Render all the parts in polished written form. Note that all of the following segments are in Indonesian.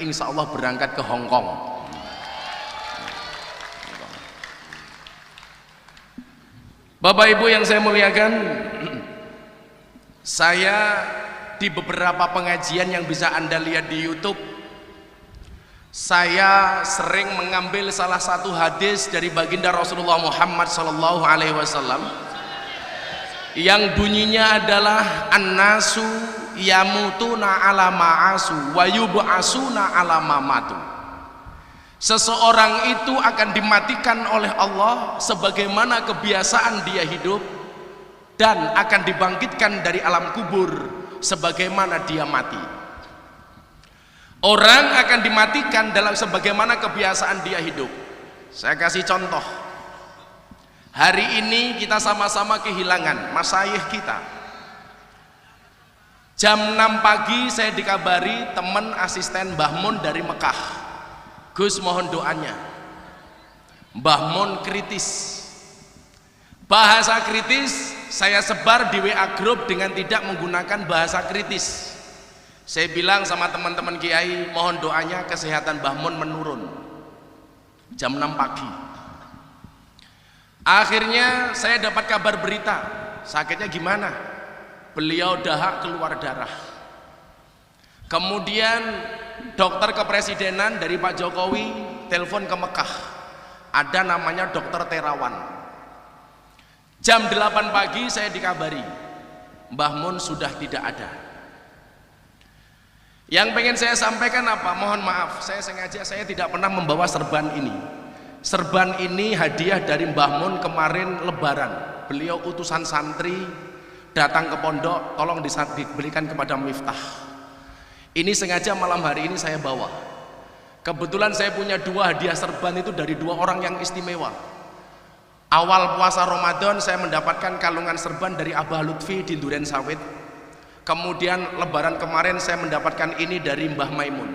insya Allah berangkat ke Hong Kong. Bapak Ibu yang saya muliakan, saya di beberapa pengajian yang bisa Anda lihat di YouTube, saya sering mengambil salah satu hadis dari baginda Rasulullah Muhammad SAW yang bunyinya adalah an-nasu yamutuna ala ma'asu wa yub'asuna ala mamatu. Seseorang itu akan dimatikan oleh Allah sebagaimana kebiasaan dia hidup, dan akan dibangkitkan dari alam kubur sebagaimana dia mati. Orang akan dimatikan dalam sebagaimana kebiasaan dia hidup. Saya kasih contoh. Hari ini kita sama-sama kehilangan masyayikh kita. Jam 6 pagi saya dikabari teman asisten Mbah Mun dari Mekah. Gus, mohon doanya. Mbah Mun kritis. Bahasa kritis saya sebar di WA group dengan tidak menggunakan bahasa kritis. Saya bilang sama teman-teman kiai, mohon doanya kesehatan Mbah Mun menurun. Jam 6 pagi. Akhirnya saya dapat kabar berita, sakitnya gimana? Beliau dahak keluar darah. Kemudian dokter kepresidenan dari Pak Jokowi telepon ke Mekah, ada namanya dokter Terawan. Jam 8 pagi saya dikabari Mbah Mun sudah tidak ada. Yang pengen saya sampaikan apa? Mohon maaf, saya sengaja saya tidak pernah membawa serban ini. Serban ini hadiah dari Mbah Mun kemarin Lebaran. Beliau utusan santri datang ke pondok, tolong diberikan kepada Miftah. Ini sengaja malam hari ini saya bawa. Kebetulan saya punya 2 hadiah serban itu dari 2 orang yang istimewa. Awal puasa Ramadan saya mendapatkan kalungan serban dari Abah Lutfi di Duren Sawit. Kemudian lebaran kemarin saya mendapatkan ini dari Mbah Maimun.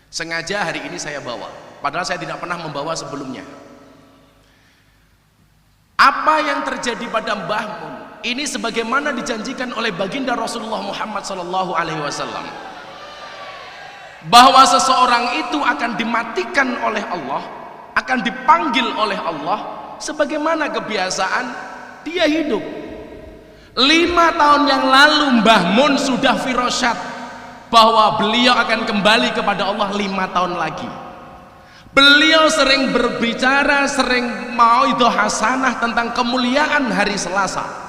Sengaja hari ini saya bawa, padahal saya tidak pernah membawa sebelumnya. Apa yang terjadi pada Mbah Mun ini sebagaimana dijanjikan oleh baginda Rasulullah Muhammad SAW, bahwa seseorang itu akan dimatikan oleh Allah, akan dipanggil oleh Allah sebagaimana kebiasaan dia hidup. 5 tahun yang lalu Mbah Mun sudah firasat bahwa beliau akan kembali kepada Allah 5 tahun lagi. Beliau sering berbicara, sering mauidhah hasanah tentang kemuliaan hari Selasa.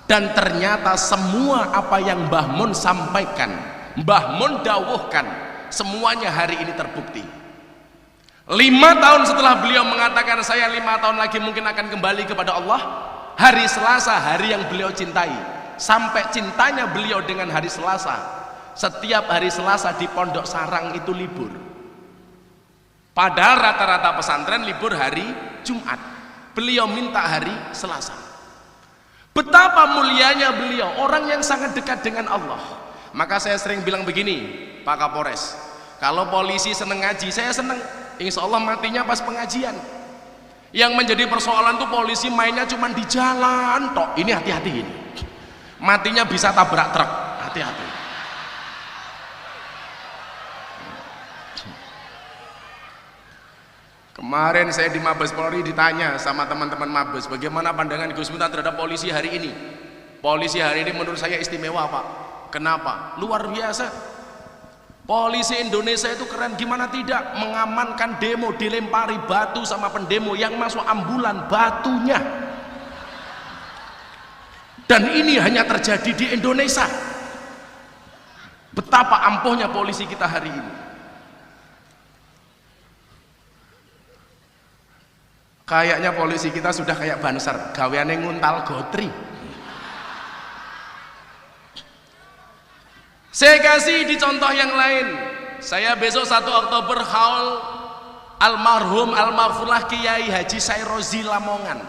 Dan ternyata semua apa yang Mbah Mun sampaikan, Mbah Mun dawuhkan, semuanya hari ini terbukti. 5 tahun setelah beliau mengatakan saya 5 tahun lagi mungkin akan kembali kepada Allah, hari Selasa, hari yang beliau cintai, sampai cintanya beliau dengan hari Selasa, setiap hari Selasa di Pondok Sarang itu libur. Padahal rata-rata pesantren libur hari Jumat, beliau minta hari Selasa. Betapa mulianya beliau, orang yang sangat dekat dengan Allah. Maka saya sering bilang begini, Pak Kapolres, kalau polisi seneng ngaji, saya seneng, insya Allah matinya pas pengajian. Yang menjadi persoalan tuh polisi mainnya cuma di jalan tok. Ini hati-hati ini, matinya bisa tabrak truk, hati-hati. Kemarin saya di Mabes Polri ditanya sama teman-teman Mabes, bagaimana pandangan Gus Miftah terhadap polisi hari ini? Polisi hari ini menurut saya istimewa, Pak. Kenapa? Luar biasa. Polisi Indonesia itu keren, gimana tidak? Mengamankan demo, dilempari batu sama pendemo yang masuk ambulan batunya. Dan ini hanya terjadi di Indonesia. Betapa ampuhnya polisi kita hari ini. Kayaknya polisi kita sudah kayak Banser, gaweane nguntal gotri. Saya kasih di contoh yang lain. Saya besok 1 Oktober haul almarhum almarfurlah Kiai Haji Sairozi Lamongan.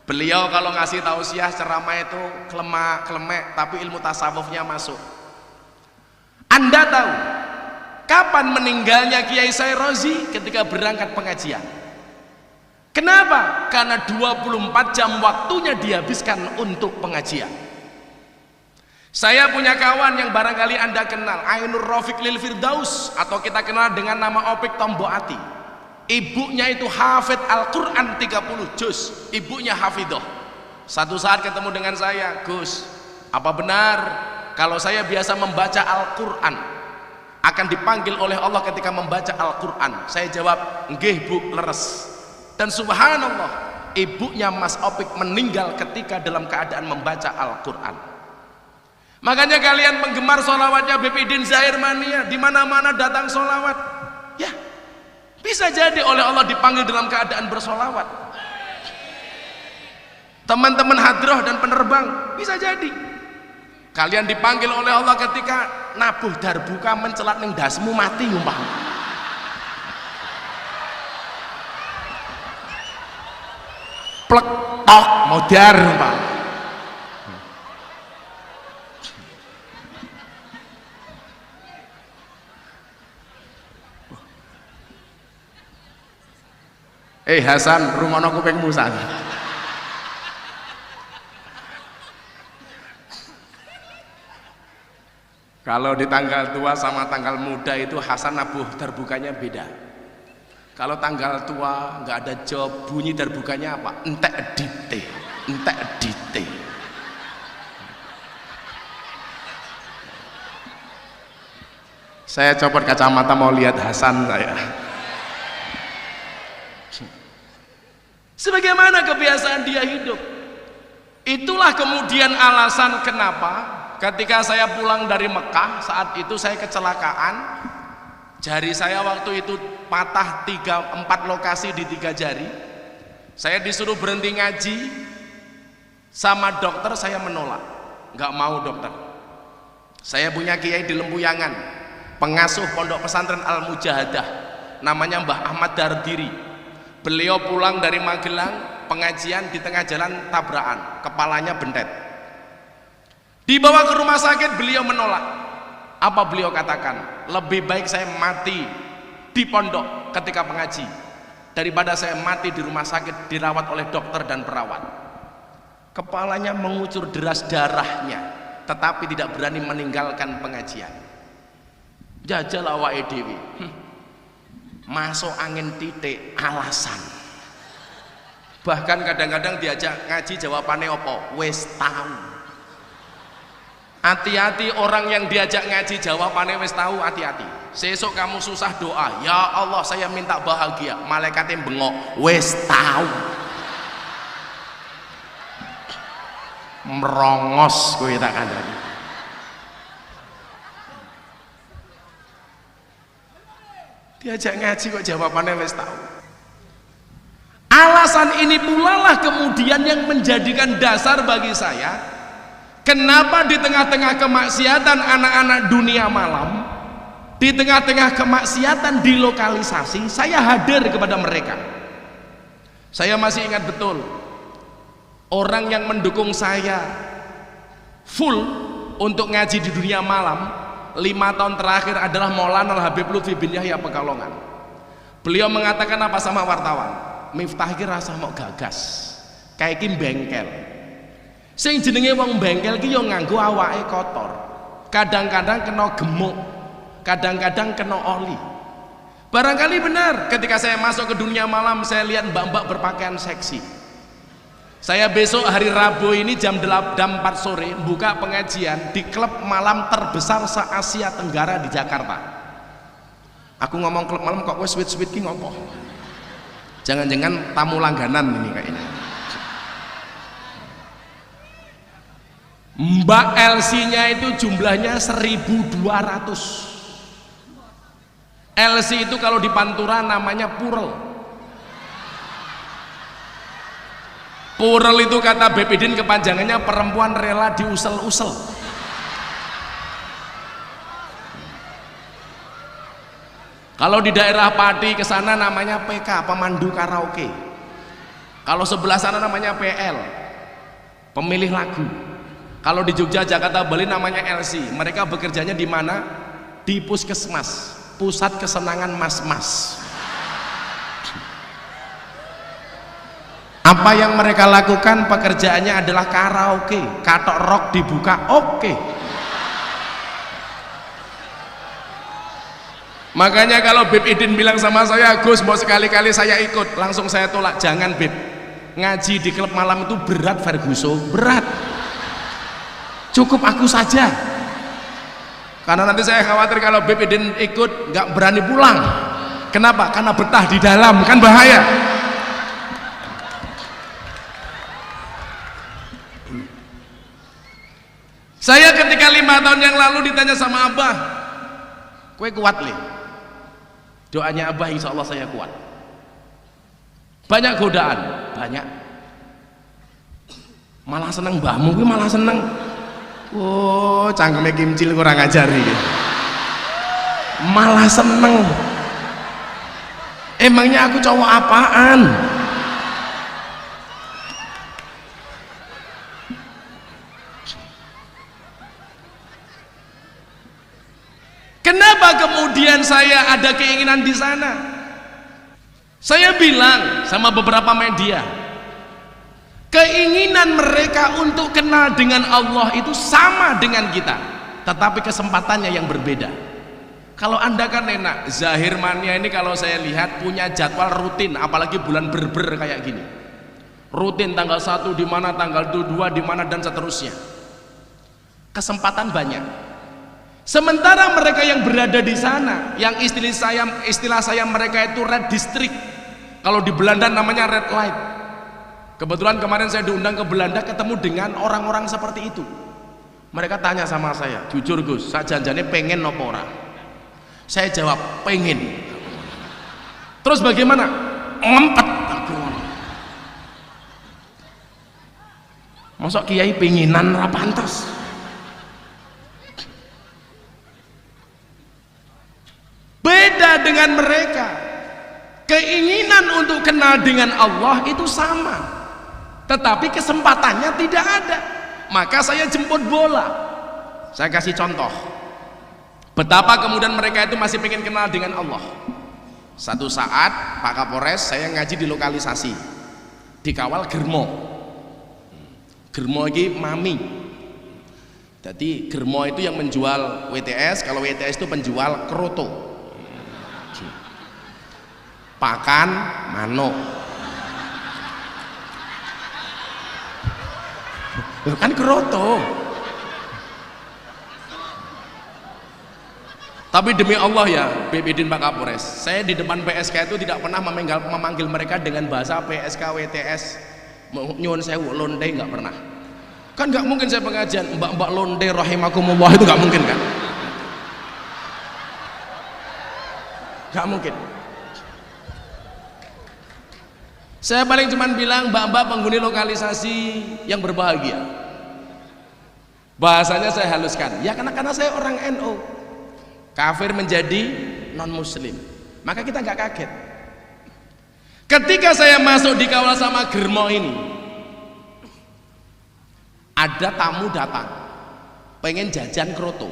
Beliau kalau ngasih tausiah ceramah itu klemek, tapi ilmu tasawufnya masuk. Anda tahu kapan meninggalnya Kiai Sairozi? Ketika berangkat pengajian. Kenapa? Karena 24 jam waktunya dihabiskan untuk pengajian. Saya punya kawan yang barangkali Anda kenal, Ainur Rafiq Lil Firdaus, atau kita kenal dengan nama Opik Tomboati. Ibunya itu hafid Al-Quran 30 juz, ibunya hafidoh. Satu saat ketemu dengan saya, Gus, apa benar kalau saya biasa membaca Al-Quran akan dipanggil oleh Allah ketika membaca Al-Quran? Saya jawab, nggih Bu, leres. Dan subhanallah, ibunya Mas Opik meninggal ketika dalam keadaan membaca Al-Quran. Makanya kalian penggemar sholawatnya Bepidin Zahir Mania, di mana-mana datang sholawat, ya bisa jadi oleh Allah dipanggil dalam keadaan bersolawat. Teman-teman hadroh dan penerbang, bisa jadi kalian dipanggil oleh Allah ketika nabuh darbuka mencelat ning dasmu mati umpah. Plek tok modar umpah. Hasan, rumono kupingmu San. Kalau di tanggal tua sama tanggal muda itu Hasan nabuh terbukanya beda. Kalau tanggal tua nggak ada job, bunyi terbukanya apa? Entek edite, entek edite. Saya copot kacamata mau lihat Hasan saya. Sebagaimana kebiasaan dia hidup. Itulah kemudian alasan kenapa ketika saya pulang dari Mekah, saat itu saya kecelakaan, jari saya waktu itu patah 4 lokasi di 3 jari. Saya disuruh berhenti ngaji sama dokter, saya menolak, nggak mau dokter. Saya punya kiai di Lempuyangan, pengasuh pondok pesantren Al-Mujahadah, namanya Mbah Ahmad Dardiri. Beliau pulang dari Magelang, pengajian di tengah jalan tabrakan, kepalanya bentet. Dibawa ke rumah sakit, beliau menolak. Apa beliau katakan? Lebih baik saya mati di pondok ketika pengaji daripada saya mati di rumah sakit dirawat oleh dokter dan perawat. Kepalanya mengucur deras darahnya, tetapi tidak berani meninggalkan pengajian. Jajal awake dhewe. Masuk angin titik alasan. Bahkan kadang-kadang diajak ngaji jawabannya opo? Wes tahu. Hati-hati orang yang diajak ngaji jawabannya wes tahu, hati-hati. Sesuk kamu susah doa, ya Allah saya minta bahagia, malaikatnya bengok, wes tahu. Merongos kowe tak kandhani. Diajak ngaji kok jawabannya wis tahu. Alasan ini pula lah kemudian yang menjadikan dasar bagi saya kenapa di tengah-tengah kemaksiatan anak-anak dunia malam, di tengah-tengah kemaksiatan di lokalisasi, saya hadir kepada mereka. Saya masih ingat betul orang yang mendukung saya full untuk ngaji di dunia malam 5 tahun terakhir adalah Maulana Al-Habib Lutfi bin Yahya Pekalongan. Beliau mengatakan apa sama wartawan? Miftah iki rasa mau gagas, kayak iki bengkel. Sing jenenge wong bengkel ki yo nganggo awake kotor. Kadang-kadang kena gemuk, kadang-kadang kena oli. Barangkali benar ketika saya masuk ke dunia malam saya lihat mbak-mbak berpakaian seksi. Saya besok hari Rabu ini jam 4 sore buka pengajian di klub malam terbesar se-Asia Tenggara di Jakarta. Aku ngomong klub malam kok wes sweet-sweet ki ngopo? Jangan-jangan tamu langganan ini kayaknya. Mbak LC-nya itu jumlahnya 1.200. LC itu kalau di Pantura namanya Purel. Purel itu kata Bepidin kepanjangannya perempuan rela diusel-usel. Kalau di daerah Pati ke sana namanya PK, pemandu karaoke. Kalau sebelah sana namanya PL, pemilih lagu. Kalau di Jogja, Jakarta, Bali namanya LC. Mereka bekerjanya di mana? Di puskesmas, pusat kesenangan mas-mas. Apa yang mereka lakukan pekerjaannya adalah karaoke, katok rock dibuka, oke. Makanya kalau Bib Idin bilang sama saya, Gus mau sekali-kali saya ikut, langsung saya tolak. Jangan Bib, ngaji di klub malam itu berat Ferguson, berat. Cukup aku saja, karena nanti saya khawatir kalau Bib Idin ikut nggak berani pulang. Kenapa? Karena betah di dalam, kan bahaya. Saya ketika 5 tahun yang lalu ditanya sama Abah, kue kuat li? Doanya Abah insya Allah saya kuat. Banyak godaan, banyak. Malah seneng mbahmu, gue malah seneng. Oh, cangkemnya kimcil kurang ajar nih. Malah seneng. Emangnya aku cowok apaan? Kenapa kemudian saya ada keinginan di sana? Saya bilang sama beberapa media, keinginan mereka untuk kenal dengan Allah itu sama dengan kita, tetapi kesempatannya yang berbeda. Kalau anda kan enak, Zahir Mania ini kalau saya lihat punya jadwal rutin, apalagi bulan berber kayak gini. Rutin tanggal 1 di mana, tanggal 2 di mana, dan seterusnya. Kesempatan banyak. Sementara mereka yang berada di sana, yang istilah saya mereka itu red district. Kalau di Belanda namanya red light. Kebetulan kemarin saya diundang ke Belanda, ketemu dengan orang-orang seperti itu. Mereka tanya sama saya, jujur Gus, saya janjane pengen nopo ora? Saya jawab pengen. Terus bagaimana? Ngempet. Masuk kiai penginan ra pantes. Beda dengan mereka. Keinginan untuk kenal dengan Allah itu sama, tetapi kesempatannya tidak ada. Maka saya jemput bola. Saya kasih contoh betapa kemudian mereka itu masih pengen kenal dengan Allah. Satu saat Pak Kapolres, saya ngaji di lokalisasi, dikawal germo. Germo ini mami. Jadi germo itu yang menjual WTS, kalau WTS itu penjual kroto. Pakan manuk. Kan keroto. Tapi demi Allah ya, Bib Idin Pak Kapolres, saya di depan PSK itu tidak pernah memanggil mereka dengan bahasa PSK WTS nyuwun sewu londe, nggak pernah. Kan nggak mungkin saya pengajian mbak-mbak londe rahimakumullah, itu nggak mungkin kan? Nggak mungkin. Saya paling cuman bilang mbak-mbak penghuni lokalisasi yang berbahagia. Bahasanya saya haluskan. Ya karena saya orang NU. Kafir menjadi non muslim. Maka kita nggak kaget. Ketika saya masuk di kawal sama germo ini, ada tamu datang, pengen jajan kroto.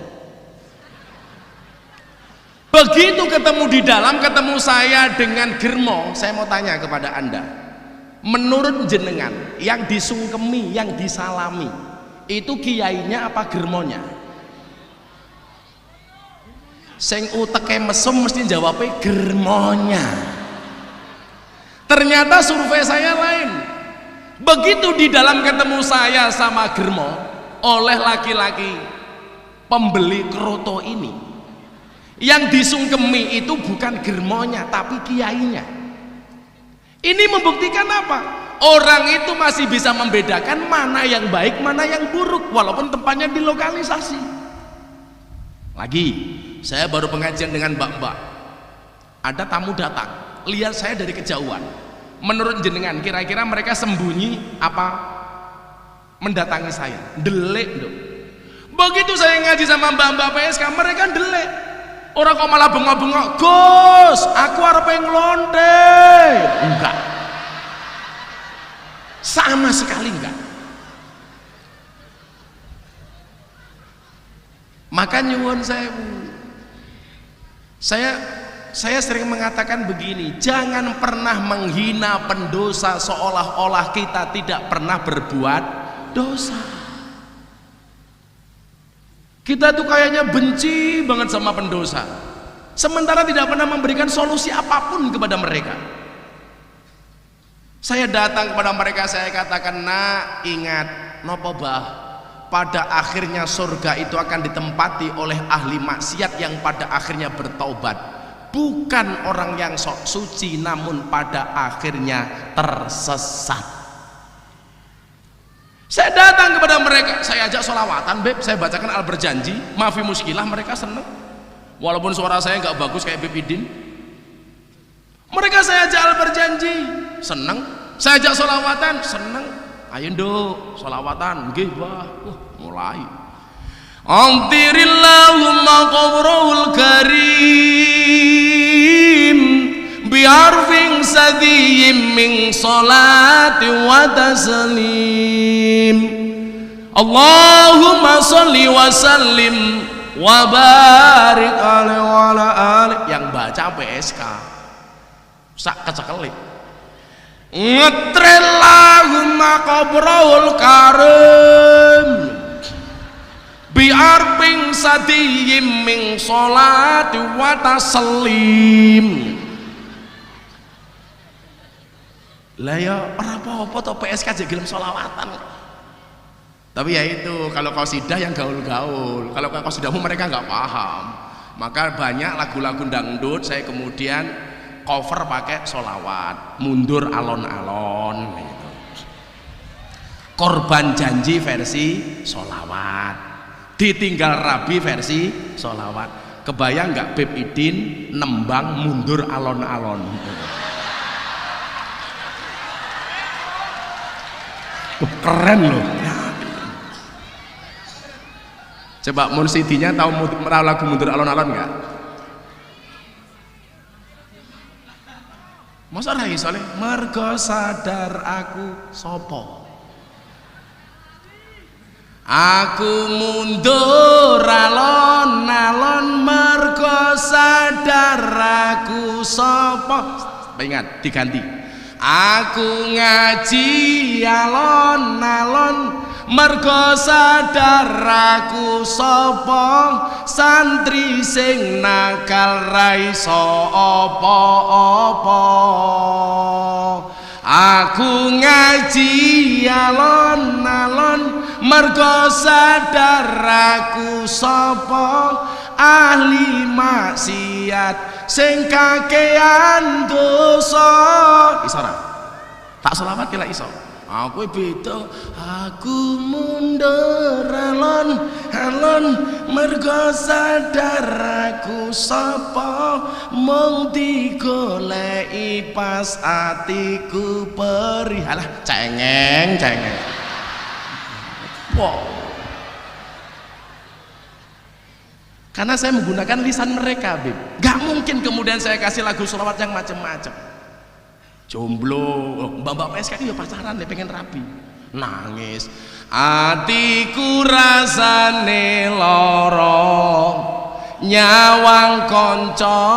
Begitu ketemu di dalam, ketemu saya dengan germo, saya mau tanya kepada anda, menurut jenengan yang disungkemi, yang disalami itu kiainya apa germonya? Sing uteke mesum mesti jawabnya germonya. Ternyata survei saya lain. Begitu di dalam ketemu saya sama germo oleh laki-laki pembeli kroto ini, yang disungkemi itu bukan germonya tapi kiainya. Ini membuktikan apa? Orang itu masih bisa membedakan mana yang baik, mana yang buruk, walaupun tempatnya di lokalisasi. Lagi, saya baru pengajian dengan mbak-mbak. Ada tamu datang, lihat saya dari kejauhan. Menurut jenengan, kira-kira mereka sembunyi apa mendatangi saya? Delik dong. Begitu saya ngaji sama mbak-mbak PSK, mereka delik. Orang kok malah bengok-bengok, Gus, aku arep nglonte. Enggak. Sama sekali enggak. Maka nyuwun saya sering mengatakan begini, jangan pernah menghina pendosa seolah-olah kita tidak pernah berbuat dosa. Kita tuh kayaknya benci banget sama pendosa. sementara tidak pernah memberikan solusi apapun kepada mereka. Saya datang kepada mereka, saya katakan, nak, ingat nopo bah, pada akhirnya surga itu akan ditempati oleh ahli maksiat yang pada akhirnya bertaubat, bukan orang yang sok suci namun pada akhirnya tersesat. Saya datang kepada mereka, saya ajak sholawatan, beb, saya bacakan al berjanji, maafi muskilah, mereka seneng. Walaupun suara saya nggak bagus kayak Beb Idin, mereka saya ajak al berjanji, seneng. Saya ajak sholawatan, seneng. Ayo nduk, sholawatan, nggih bah, mulai. Antirillahumma qabrul karim biarfing sadiyim min salati wa taslim. Allahumma sholli wa sallim wa barik alaihi wa ala ali. Yang baca PSK sak kecekelik. Ngetrellahumma qabrul karim biarping sadiyim min sholati wa taslim. Lah ya ora apa-apa to PSK aja gelem sholawatan. Tapi ya itu, kalau qasidah yang gaul-gaul, kalau qasidahmu mereka nggak paham. Maka banyak lagu-lagu dangdut saya kemudian cover pakai sholawat, mundur alon-alon gitu. Korban janji versi sholawat, ditinggal rabi versi sholawat. Kebayang nggak Beb Idin nembang mundur alon-alon gitu. Keren loh ya. Coba Munsidinya tahu lagu mundur alon-alon nggak? Masa rai soalnya mergo sadar aku sopo, aku mundur alon-alon mergo sadar aku sopo. Ingat, diganti, aku ngaji alon-alon mergo sadar aku sapa, santri sing nakal ra iso apa-apa. Aku ngaji alon-alon mergo sadar aku sapa, ahli maksiat sing kakean dosa. Iso ora? Tak selawat kira iso. Aku beda, aku mundur alon-alon mergo sadar aku sapa, mung digoleki pas atiku perih. Alah cengeng. Wow. Karena saya menggunakan lisan mereka, Beb. Gak mungkin kemudian saya kasih lagu sholawat yang macam-macam. Jomblo, mbak-mbak PSK ya pacaran deh, pengen rapi, nangis. Atiku rasane loro, nyawang konco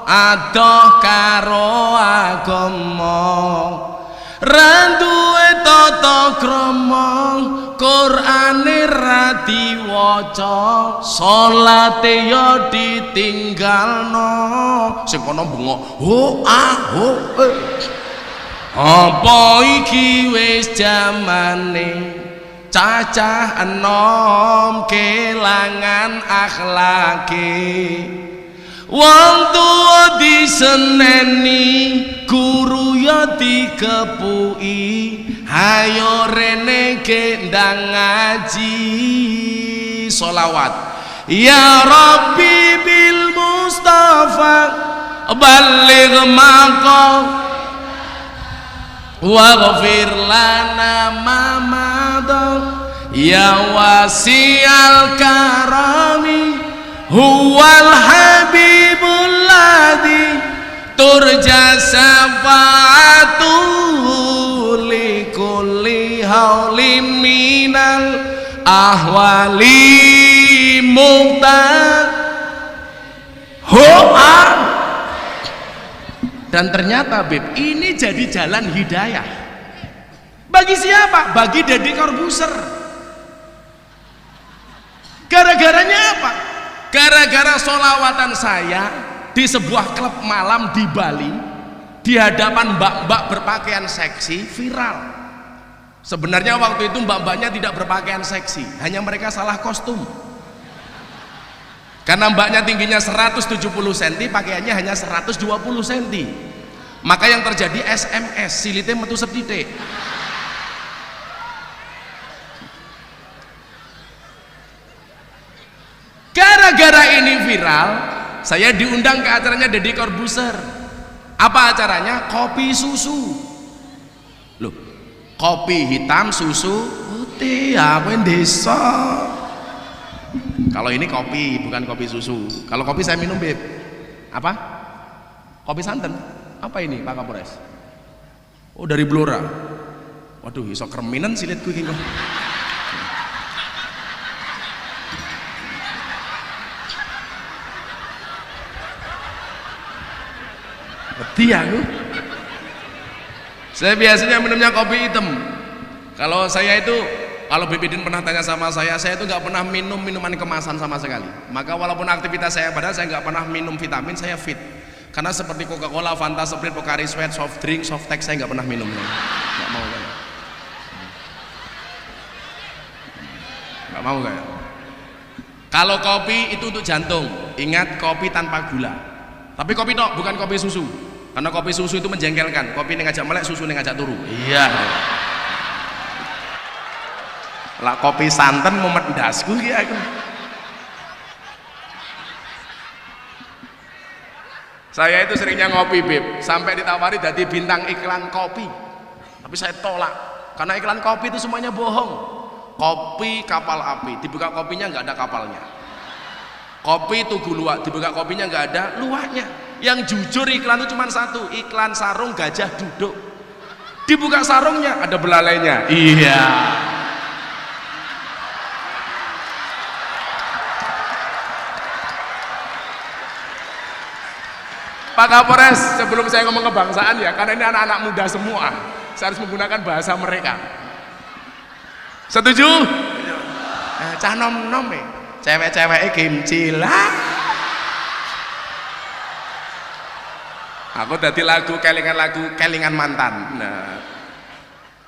adoh karo agama, randuwe tata krama, Qur'ane ra diwaca, salate ya ditinggalno. Sing kono bengok, apa iki wis jamane cacah enom kelangan akhlake, wong tuwa diseneni guru ya dikepuki, hayo rene gendang ngaji. Sholawat ya Rabbi bil Mustafa baligh maqam waghfir lana ma madha ya wasi'al karami huwal habibul ladzi turja syafa'atu li kulli haulim minal ahwali muqtahar. Dan ternyata Beb, ini jadi jalan hidayah bagi siapa? Bagi Deddy Corbuzier. Gara-garanya apa? Gara-gara sholawatan saya di sebuah klub malam di Bali, di hadapan mbak-mbak berpakaian seksi, viral. Sebenarnya waktu itu mbak-mbaknya tidak berpakaian seksi, hanya mereka salah kostum. Karena mbaknya tingginya 170 cm, pakaiannya hanya 120 cm. Maka yang terjadi SMS, silitnya metu setitik. Gara-gara ini viral, saya diundang ke acaranya Deddy Corbuzier. Apa acaranya? Kopi susu. Loh, kopi hitam, susu putih, apa yang desa? Kalau ini kopi, bukan kopi susu. Kalau kopi saya minum, Beb. Apa? Kopi santan. Apa ini, Pak Kapolres? Oh, dari Blora. Waduh, iso kreminan silitku iki kok. Beti aku. Saya biasanya minumnya kopi hitam. Kalau saya itu, kalau Bipidin pernah tanya sama saya itu nggak pernah minum minuman kemasan sama sekali. Maka walaupun aktivitas saya padahal saya nggak pernah minum vitamin, saya fit. Karena seperti Coca-Cola, Fanta, Sprite, Pocari Sweat, soft drink, soft tech saya nggak pernah minum. Nggak mau kayak. Nggak mau kayak. Kalau kopi itu untuk jantung. Ingat, kopi tanpa gula. Tapi kopi tok, bukan kopi susu. Karena kopi susu itu menjengkelkan. Kopi ini ngajak melek, susu ini ngajak turu. Iya. Lah kopi santan mumet ndasku iki aku. Saya itu seringnya ngopi, Beb, sampai ditawari jadi bintang iklan kopi. Tapi saya tolak. Karena iklan kopi itu semuanya bohong. Kopi kapal api, dibuka kopinya nggak ada kapalnya. Kopi tugu luwak, dibuka kopinya nggak ada luwaknya. Yang jujur iklan itu cuma satu, iklan sarung gajah duduk. Dibuka sarungnya ada belalainya. Iya. Pak Kapolres, sebelum saya ngomong kebangsaan ya, karena ini anak-anak muda semua, saya harus menggunakan bahasa mereka. Setuju? Cah nom-nom ya, cewek-ceweknya kimchi lah. Aku tadi kelingan mantan. Nah,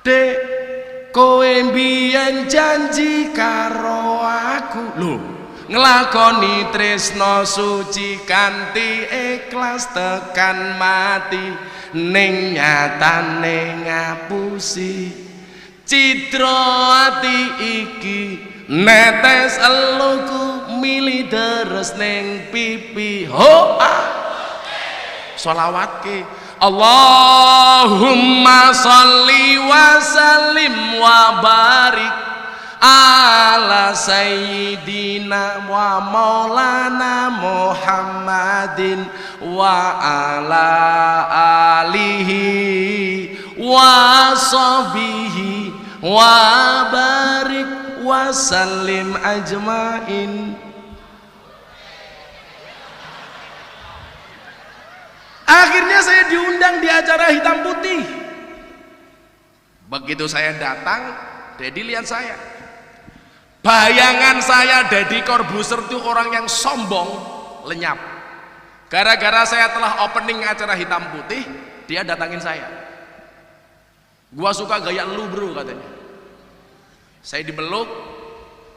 dek kowe mbiyen janji karo aku, lho nglakoni tresno suci kanthi ikhlas tekan mati, ning nyatane ngapusi citra ati iki, netes eluku mili deres ning pipi. Ho sholawat ke Allahumma sholli wa sallim wa barik ala sayyidina wa maulana Muhammadin wa ala alihi wa sahbihi wa barik wa sallim ajmain. Akhirnya saya diundang di acara hitam putih. Begitu saya datang, Deddy lihat saya. Bayangan saya Deddy Corbuzier itu orang yang sombong, lenyap. Gara-gara saya telah opening acara hitam putih, dia datangin saya. Gua suka gaya lu bro, katanya. Saya dibeluk.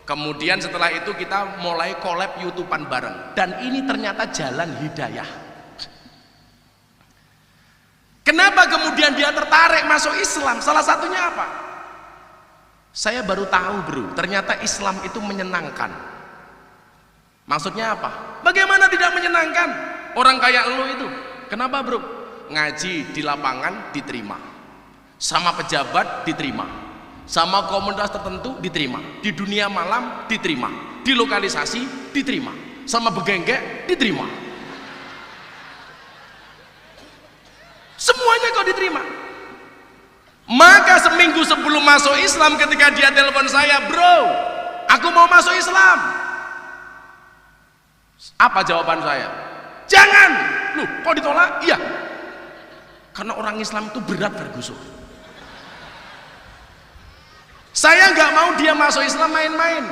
Kemudian setelah itu kita mulai collab YouTubean bareng. Dan ini ternyata jalan hidayah. Kenapa kemudian dia tertarik masuk Islam? Salah satunya apa? Saya baru tahu bro, ternyata Islam itu menyenangkan. Maksudnya apa? Bagaimana tidak menyenangkan? Orang kayak lu itu. Kenapa bro? Ngaji di lapangan diterima, sama pejabat diterima, sama komunitas tertentu diterima, di dunia malam diterima, di lokalisasi diterima, sama begenggek diterima. Semuanya kok diterima. Maka seminggu sebelum masuk Islam, ketika dia telepon saya, bro, aku mau masuk Islam. Apa jawaban saya? Jangan. Loh, kok ditolak? Iya. Karena orang Islam itu berat Ferguson. Saya nggak mau dia masuk Islam main-main.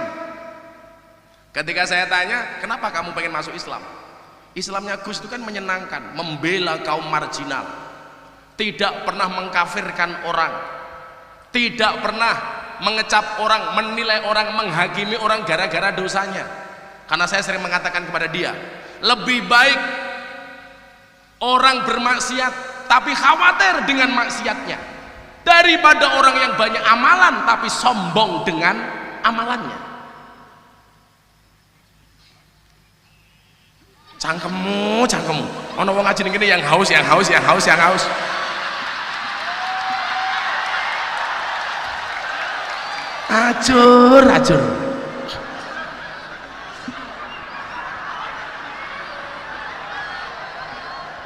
Ketika saya tanya, kenapa kamu pengen masuk Islam? Islamnya Gus itu kan menyenangkan, membela kaum marginal, tidak pernah mengkafirkan orang, tidak pernah mengecap orang, menilai orang, menghakimi orang gara-gara dosanya. Karena saya sering mengatakan kepada dia, lebih baik orang bermaksiat tapi khawatir dengan maksiatnya daripada orang yang banyak amalan tapi sombong dengan amalannya. Cangkemmu ono wong ngaji ngene yang haus. Ajur.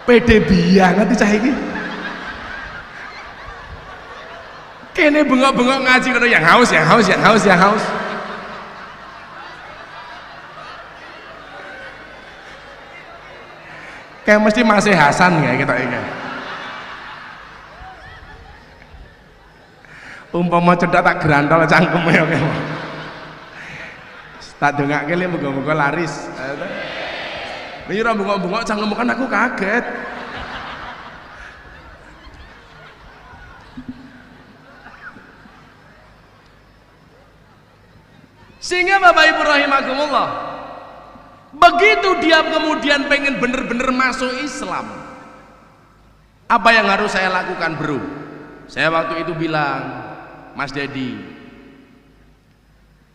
Pede banget cah iki. Kene bengok-bengok ngaji kono yang haus. Kayak mesti masih Hasan kayak kita ini. Umpama cedak tak gerantol cangkeme oke. Tak dongake le muga-muga laris. Ini ora bengok-bengok cangkemmu kan aku kaget. Sehingga Bapak Ibu rahimakumullah, begitu dia kemudian pengen bener-bener masuk Islam, apa yang harus saya lakukan bro? Saya waktu itu bilang, Mas Dedi,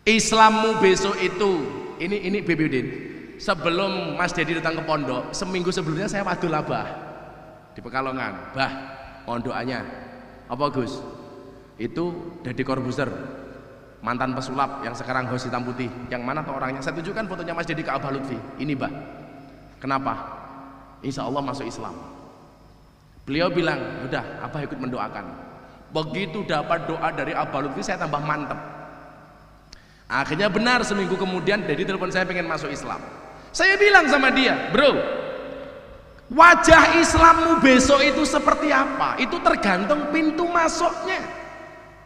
Islammu besok itu, ini Baby Udin, sebelum Mas Dedi datang ke pondok, seminggu sebelumnya saya wadul abah di Pekalongan. Bah, pondokannya apa Gus? Itu Deddy Corbuzier, mantan pesulap yang sekarang host hitam putih. Yang mana tuh orangnya? Saya tunjukkan fotonya Mas Dedi ke Abah Lutfi. Ini bah. Kenapa? Insya Allah masuk Islam. Beliau bilang, udah Abah ikut mendoakan. Begitu dapat doa dari Abah Lutfi, saya tambah mantep. Akhirnya benar, seminggu kemudian Dedi telepon saya pengen masuk Islam. Saya bilang sama dia, bro, wajah Islammu besok itu seperti apa? Itu tergantung pintu masuknya.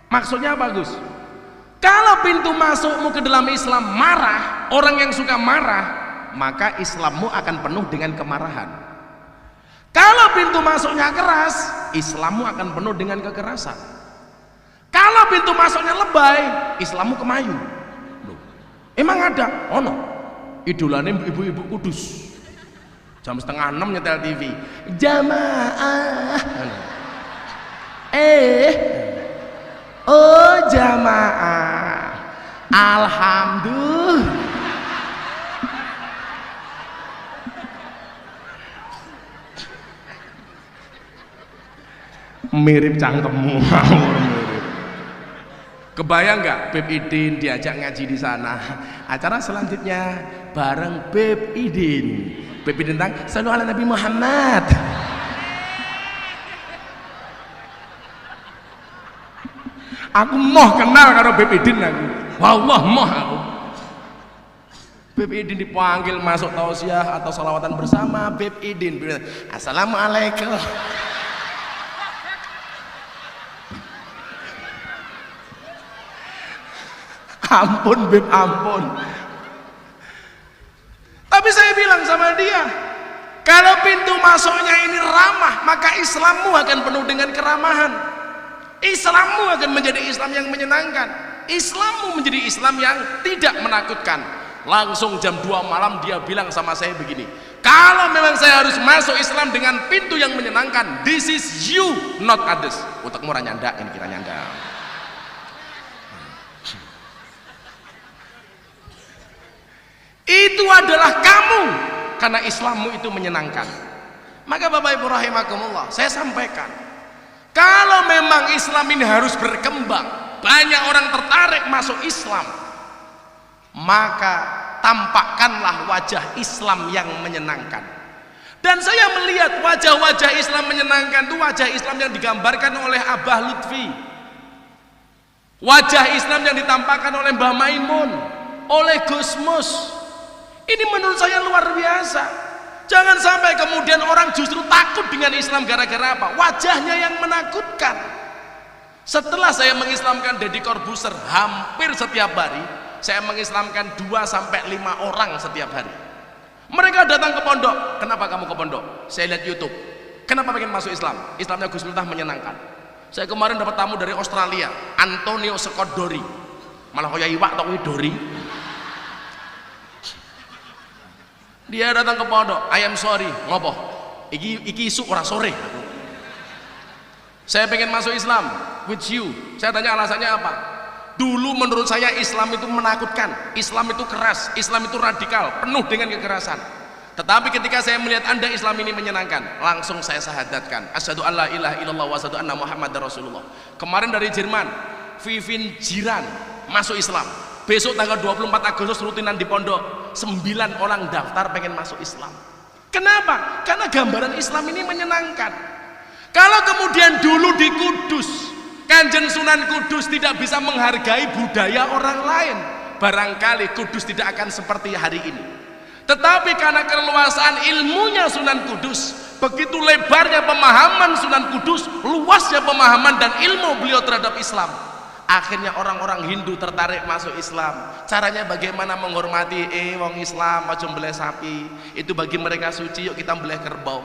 Maksudnya apa Gus? Kalau pintu masukmu ke dalam Islam marah, orang yang suka marah, maka Islammu akan penuh dengan kemarahan. Kalau pintu masuknya keras, Islammu akan penuh dengan kekerasan. Kalau pintu masuknya lebay, Islammu kemayu. Loh, emang ada? Oh no, idolane ibu-ibu kudus. Jam 5:30 nyetel TV. Jamaah. Oh jamaah, alhamdulillah. Mirip cangkemmu, mirip. Kebayang nggak Beb Idin diajak ngaji di sana? Acara selanjutnya bareng Beb Idin. Beb Idin tentang sallu ala Nabi Muhammad. Aku moh kenal karo Beb Idin aku. Wallah moh aku. Beb Idin dipanggil masuk tausiah atau salawatan bersama Beb Idin. Assalamualaikum. Ampun Beb, ampun. Tapi saya bilang sama dia, kalau pintu masuknya ini ramah, maka Islammu akan penuh dengan keramahan. Islammu akan menjadi Islam yang menyenangkan. Islammu menjadi Islam yang tidak menakutkan. Langsung jam 2 malam dia bilang sama saya begini, kalau memang saya harus masuk Islam dengan pintu yang menyenangkan, this is you, not others. Utakmu ora nyandak, ini kira nyandak. Itu adalah kamu, karena Islammu itu menyenangkan. Maka Bapak Ibu rahimakumullah, saya sampaikan, kalau memang Islam ini harus berkembang, banyak orang tertarik masuk Islam, maka tampakkanlah wajah Islam yang menyenangkan. Dan saya melihat wajah-wajah Islam menyenangkan itu wajah Islam yang digambarkan oleh Abah Lutfi, wajah Islam yang ditampakkan oleh Mbah Maimun, oleh Gus Mus. Ini menurut saya luar biasa. Jangan sampai kemudian orang justru takut dengan Islam gara-gara apa? Wajahnya yang menakutkan. Setelah saya mengislamkan Deddy Corbuzier, hampir setiap hari saya mengislamkan 2 sampai 5 orang setiap hari. Mereka datang ke pondok. Kenapa kamu ke pondok? Saya lihat YouTube. Kenapa pengen masuk Islam? Islamnya Gus Miftah menyenangkan. Saya kemarin dapat tamu dari Australia, Antonio Scott Dory. Malah kaya iwak atau Dori. Dia datang ke pondok. I am sorry, ngopo? Iki isu ora sore. Saya pengen masuk Islam with you. Saya tanya alasannya apa? Dulu menurut saya Islam itu menakutkan, Islam itu keras, Islam itu radikal, penuh dengan kekerasan. Tetapi ketika saya melihat Anda Islam ini menyenangkan, langsung saya syahadatkan, asyhadu alla ilaha illallah wa asyhadu anna muhammadar rasulullah. Kemarin dari Jerman, Vivin Jiran masuk Islam. Besok tanggal 24 Agustus rutinan di pondok, 9 orang daftar pengen masuk Islam. Kenapa? Karena gambaran Islam ini menyenangkan. Kalau kemudian dulu di Kudus, Kanjeng Sunan Kudus tidak bisa menghargai budaya orang lain, barangkali Kudus tidak akan seperti hari ini. Tetapi karena keleluasaan ilmunya Sunan Kudus, begitu lebarnya pemahaman Sunan Kudus, luasnya pemahaman dan ilmu beliau terhadap Islam, akhirnya orang-orang Hindu tertarik masuk Islam. Caranya bagaimana menghormati wong Islam aja mbeleh sapi, itu bagi mereka suci, yuk kita mbeleh kerbau.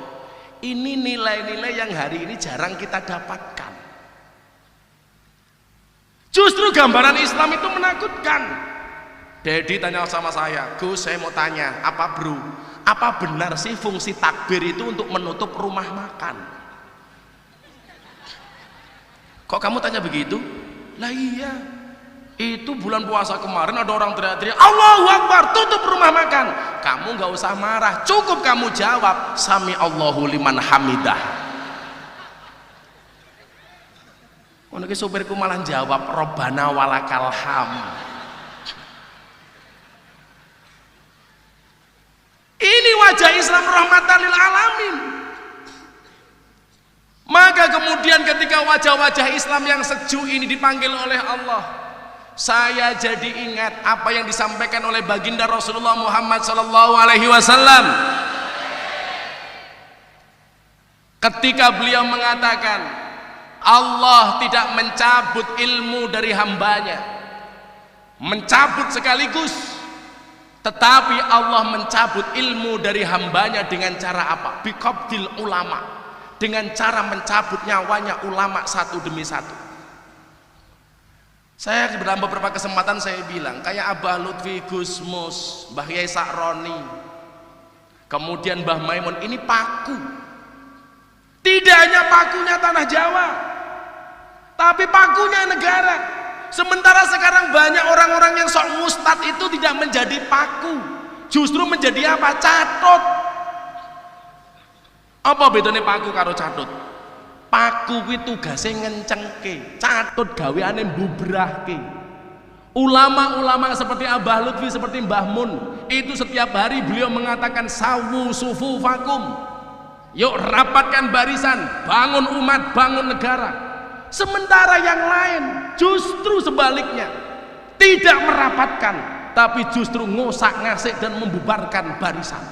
Ini nilai-nilai yang hari ini jarang kita dapatkan. Justru gambaran Islam itu menakutkan. Dedi tanya sama saya, Gus, saya mau tanya, apa bro, apa benar sih fungsi takbir itu untuk menutup rumah makan? Kok kamu tanya begitu? Lah iya, itu bulan puasa kemarin ada orang teriak-teriak Allahu Akbar, tutup rumah makan. Kamu gak usah marah, cukup kamu jawab Sami Allahu liman hamidah. Ono sopirku malah jawab Robbana walakal ham. Ini wajah Islam rahmatan lil alamin. Maka kemudian ketika wajah-wajah Islam yang sejuk ini dipanggil oleh Allah, saya jadi ingat apa yang disampaikan oleh baginda Rasulullah Muhammad SAW ketika beliau mengatakan Allah tidak mencabut ilmu dari hambanya, mencabut sekaligus, tetapi Allah mencabut ilmu dari hambanya dengan cara apa? Biqabdil ulama, dengan cara mencabut nyawanya ulama satu demi satu. Saya dalam beberapa kesempatan saya bilang kayak Abah Lutfi Gusmus, Mbah Yai Sakroni, kemudian Mbah Maimun, ini paku. Tidak hanya pakunya tanah Jawa, tapi pakunya negara. Sementara sekarang banyak orang-orang yang sok mustad itu tidak menjadi paku, justru menjadi apa? Catut. Apa bedanya paku karo catut? Paku kuwi tugase ngencengke, catut gaweane mbubrahke. Ulama-ulama seperti Abah Lutfi, seperti Mbah Mun, itu setiap hari beliau mengatakan sawu sufufakum, yuk rapatkan barisan, bangun umat, bangun negara. Sementara yang lain justru sebaliknya, tidak merapatkan, tapi justru ngosak-ngasik dan membubarkan barisan.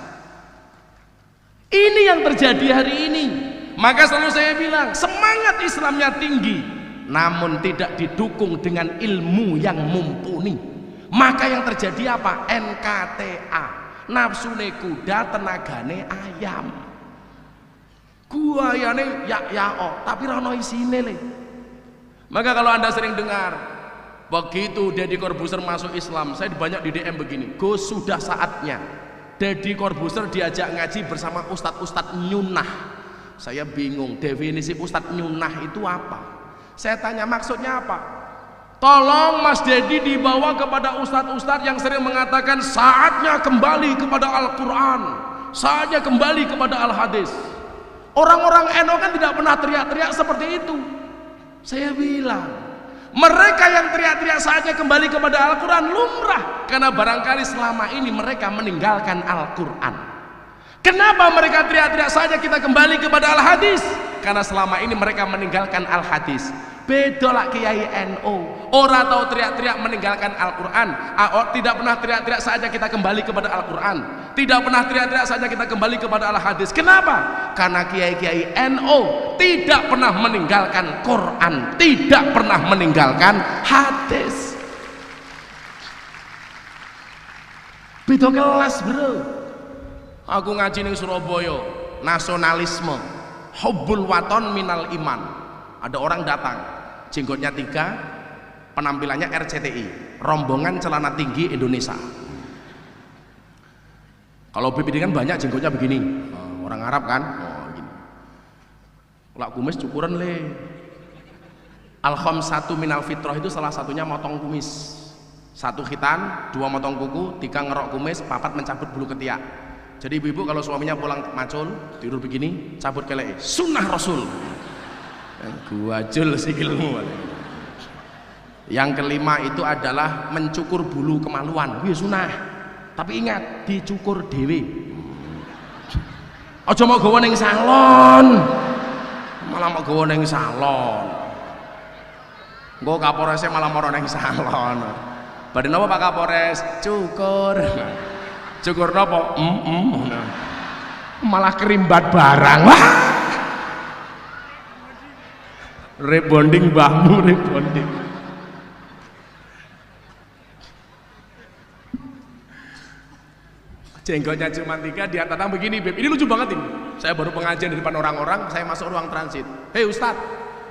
Ini yang terjadi hari ini. Maka selalu saya bilang, semangat Islamnya tinggi, namun tidak didukung dengan ilmu yang mumpuni. Maka yang terjadi apa? NKTA, nafsune kuda, tenagane ayam. Guayane ya tapi ra ono isine le. Maka kalau Anda sering dengar begitu Deddy Corbuzier masuk Islam, saya banyak di DM begini, Gus, sudah saatnya Deddy Corbuzier diajak ngaji bersama ustadz-ustadz nyunah. Saya bingung, definisi ustadz nyunah itu apa? Saya tanya maksudnya apa? Tolong Mas Deddy dibawa kepada ustadz-ustadz yang sering mengatakan saatnya kembali kepada Al-Quran, saatnya kembali kepada Al-Hadis. Orang-orang NU kan tidak pernah teriak-teriak seperti itu. Saya bilang, mereka yang teriak-teriak saatnya kembali kepada Al-Quran lumrah, karena barangkali selama ini mereka meninggalkan Al-Quran. Kenapa mereka teriak-teriak saja kita kembali kepada Al-Hadis? Karena selama ini mereka meninggalkan Al-Hadis. Beda lah Kiai NU, orang tahu teriak-teriak meninggalkan Al-Quran, tidak pernah teriak-teriak saja kita kembali kepada Al-Quran, tidak pernah teriak-teriak saja kita kembali kepada Al-Hadis. Kenapa? Karena Kiai-Kiai NU tidak pernah meninggalkan Quran, tidak pernah meninggalkan hadis. Beda kelas bro. Aku ngaji ning Surabaya, nasionalisme, hubbul waton minal iman. Ada orang datang, jenggotnya 3, penampilannya RCTI, rombongan celana tinggi Indonesia. Kalau BPD kan banyak jenggotnya begini, orang Arab kan, gini. Lak kumis cukuran le. Al-khamsatu minal fitrah itu salah satunya motong kumis. 1 khitan, 2 motong kuku, 3 ngerok kumis, 4 mencabut bulu ketiak. Jadi ibu-ibu kalau suaminya pulang macul, tidur begini, cabut kelek, sunnah Rasul. Gua jul sikilmu. Yang kelima itu adalah mencukur bulu kemaluan. Wih sunnah. Tapi ingat, dicukur dewe. Aja mau gawa ning salon. Malah mau gawa ning salon. Engko Kapolresnya malah moro ning salon. Badhe napa Pak Kapolres? Cukur. Cukur napa? Malah kerimbat barang. Wah. Rebonding mbahmu, rebonding. Jenggotnya cuma 3, dia datang begini, Beb. Ini lucu banget ini. Saya baru pengajian di depan orang-orang, saya masuk ruang transit. Hei Ustadz,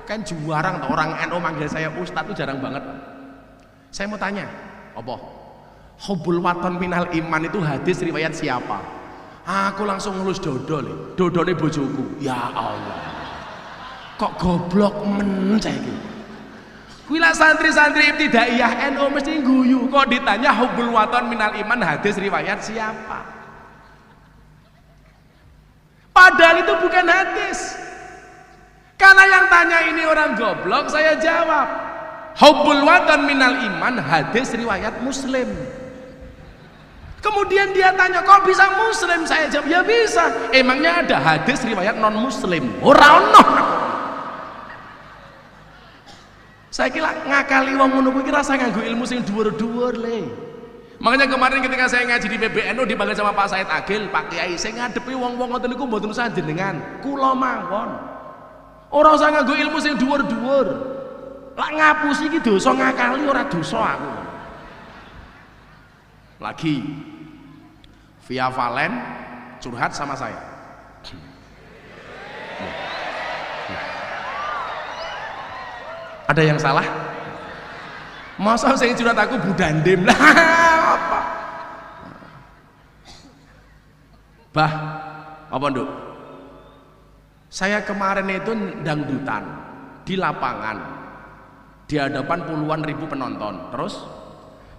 kan jarang tuh orang NU manggil saya Ustadz, tuh jarang banget. Saya mau tanya, apa? Hubbul waton minal iman itu hadis riwayat siapa? Aku langsung ngelus dodol, dodolnya bojoku. Ya Allah, kok goblok men saya gitu. Kuila santri-santri ibtidaiyah NU mesti guyu, kok ditanya hubbul waton minal iman hadis riwayat siapa? Padahal itu bukan hadis. Karena yang tanya ini orang goblok, saya jawab hubbul waton minal iman hadis riwayat Muslim. Kemudian dia tanya, kok bisa Muslim? Saya jawab, ya bisa. Emangnya ada hadis riwayat non Muslim? Ora ono. Saya kira ngakali wong ngono kuwi rasa nganggo ilmu sing dhuwur-dhuwur le. Makanya kemarin ketika saya ngaji di PBNU dipanggil sama Pak Said Agil, Pak Kiai, saya ngadepi wong-wong ngoten niku mboten usah jenengan, kula mawon. Ora usah nganggo ilmu sing dhuwur-dhuwur. Lak ngapusi iki dosa ngakali ora dosa aku. Lagi via Valen curhat sama saya. Ada yang salah? Masa saya curhat aku budandem lah apa? Bah, apa nduk? Saya kemarin itu dangdutan di lapangan di hadapan puluhan ribu penonton. Terus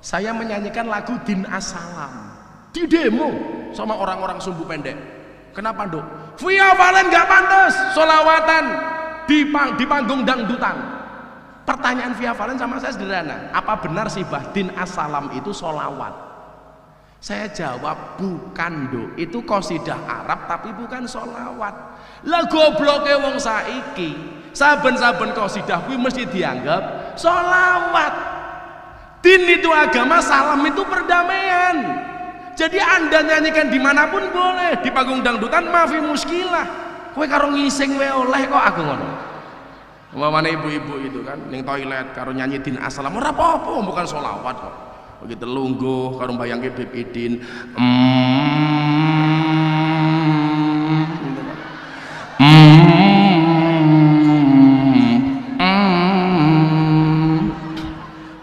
saya menyanyikan lagu Din As-Salam di demo sama orang-orang sumbu pendek. Kenapa nduk? Via Valen gak pantas solawatan di panggung dangdutan. Pertanyaan via Valen sama saya sederhana, apa benar sih bah Din As-Salam itu solawat? Saya jawab bukan do, itu qasidah Arab tapi bukan solawat. Lah gobloke wong saiki saben-saben qasidah kuwi mesti dianggap solawat. Din itu agama, salam itu perdamaian. Jadi anda nyanyikan dimanapun boleh, di panggung dangdutan mafi muskilah. Kowe karo ngising wae oleh kok aku ngono. Umpamane ibu-ibu itu kan ning toilet karo nyanyi Din As-Salam ora apa-apa, bukan sholawat kok. Begitu lungguh karo mbayangke Beb Idin.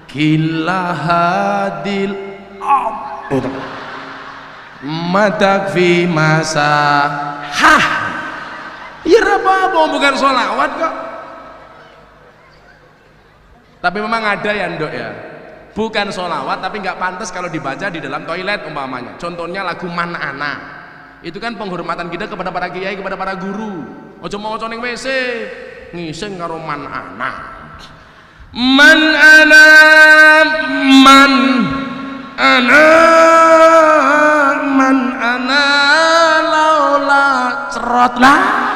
Kila hadil madak fi masa hah. Ya apa-apa, bukan sholawat kok. Tapi memang ada ya ndok ya, bukan sholawat tapi nggak pantas kalau dibaca di dalam toilet umpamanya. Contohnya lagu Man Ana, itu kan penghormatan kita kepada para kiai, kepada para guru. Ojo mau ning WC ngising karo Man Ana. Man Ana, Man Ana, Man Ana, laula cerot lah.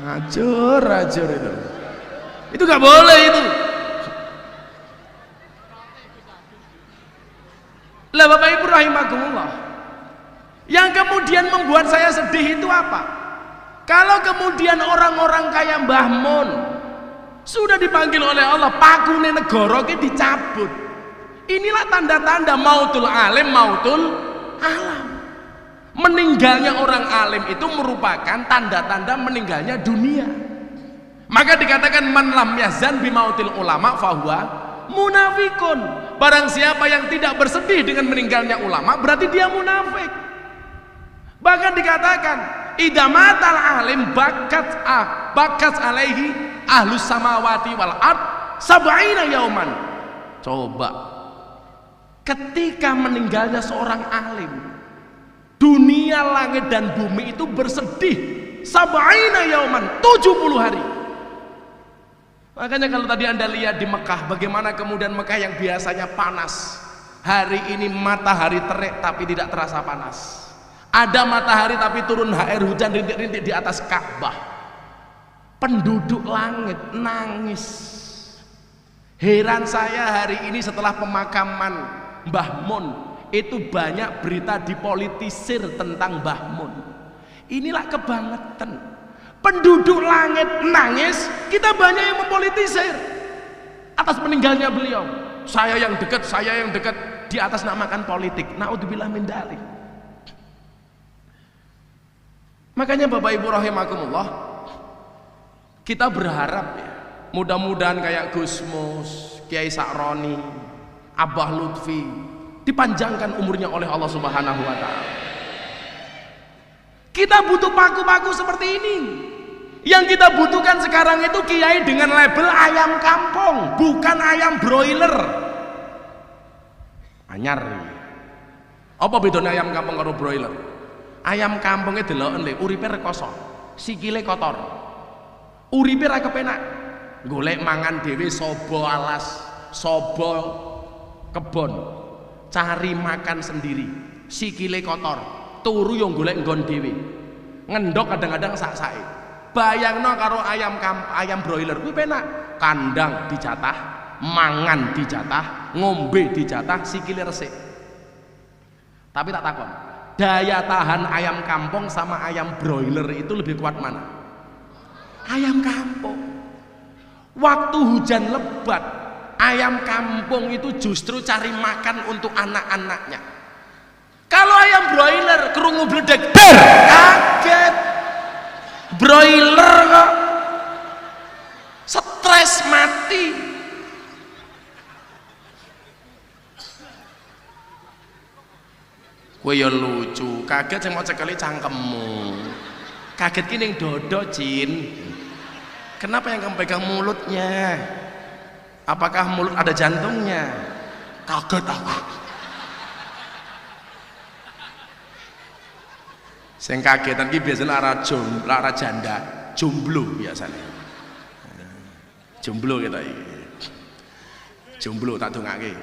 Acur itu nggak boleh itu. Lah Bapak Ibu rahimakumullah, yang kemudian membuat saya sedih itu apa? Kalau kemudian orang-orang kayak Mbah Mun Sudah dipanggil oleh Allah, pakune negara ki dicabut. Inilah tanda-tanda mautul alim, mautul alam. Meninggalnya orang alim itu merupakan tanda-tanda meninggalnya dunia. Maka dikatakan man lam yazan bimautil ulama fahuwa munafikun. Barang siapa yang tidak bersedih dengan meninggalnya ulama, berarti dia munafik. Bahkan dikatakan idza matal alim bakat alaihi ahlus samawati wal ard sab'ina yauman. Coba ketika meninggalnya seorang alim, dunia langit dan bumi itu bersedih sab'ina yauman, 70 hari. Makanya kalau tadi Anda lihat di Mekah, bagaimana kemudian Mekah yang biasanya panas, hari ini matahari terik tapi tidak terasa panas. Ada matahari tapi turun air hujan rintik-rintik di atas Ka'bah. Penduduk langit nangis. Heran saya hari ini setelah pemakaman Mbah Mun, itu banyak berita dipolitisir tentang Mbah Mun. Inilah kebangetan. Penduduk langit nangis, kita banyak yang mempolitisir atas meninggalnya beliau. Saya yang dekat, di atas namakan politik. Naudzubillah min dzalik. Makanya Bapak Ibu rahimakumullah, kita berharap ya, mudah-mudahan kayak Gus Mus, Kiai Sa'roni, Abah Lutfi dipanjangkan umurnya oleh Allah Subhanahu wa taala. Kita butuh paku-paku seperti ini. Yang kita butuhkan sekarang itu kiai dengan label ayam kampung, bukan ayam broiler. Anyar. Apa bedanya ayam kampung karo broiler? Ayam kampungnya deloken le, uripe rekoso, sikile kotor. Uripe ra kepenak. Golek mangan dhewe sobo alas, sobo kebon. Cari makan sendiri. Sikile kotor, turu yo golek nggon dhewe. Ngendok kadang-kadang sak-sake. Bayangno karo ayam broiler kuwi penak. Kandang dijatah, mangan dijatah, ngombe dijatah, sikile resik. Tapi tak takon, daya tahan ayam kampung sama ayam broiler itu lebih kuat mana? Ayam kampung. Waktu hujan lebat, ayam kampung itu justru cari makan untuk anak-anaknya. Kalau ayam broiler kerungu bledek, kaget. Broiler kok stres mati. Kowe ya lucu, kaget sing mau cekeli cangkemmu. Kaget ki ning dodo, Jin. Kenapa yang kamu pegang mulutnya? Apakah mulut ada jantungnya? Kaget aku. Sing kagetan ki biasanya lara janda, jomblo biasanya. Jomblo kita iki. Jomblo tak dongake.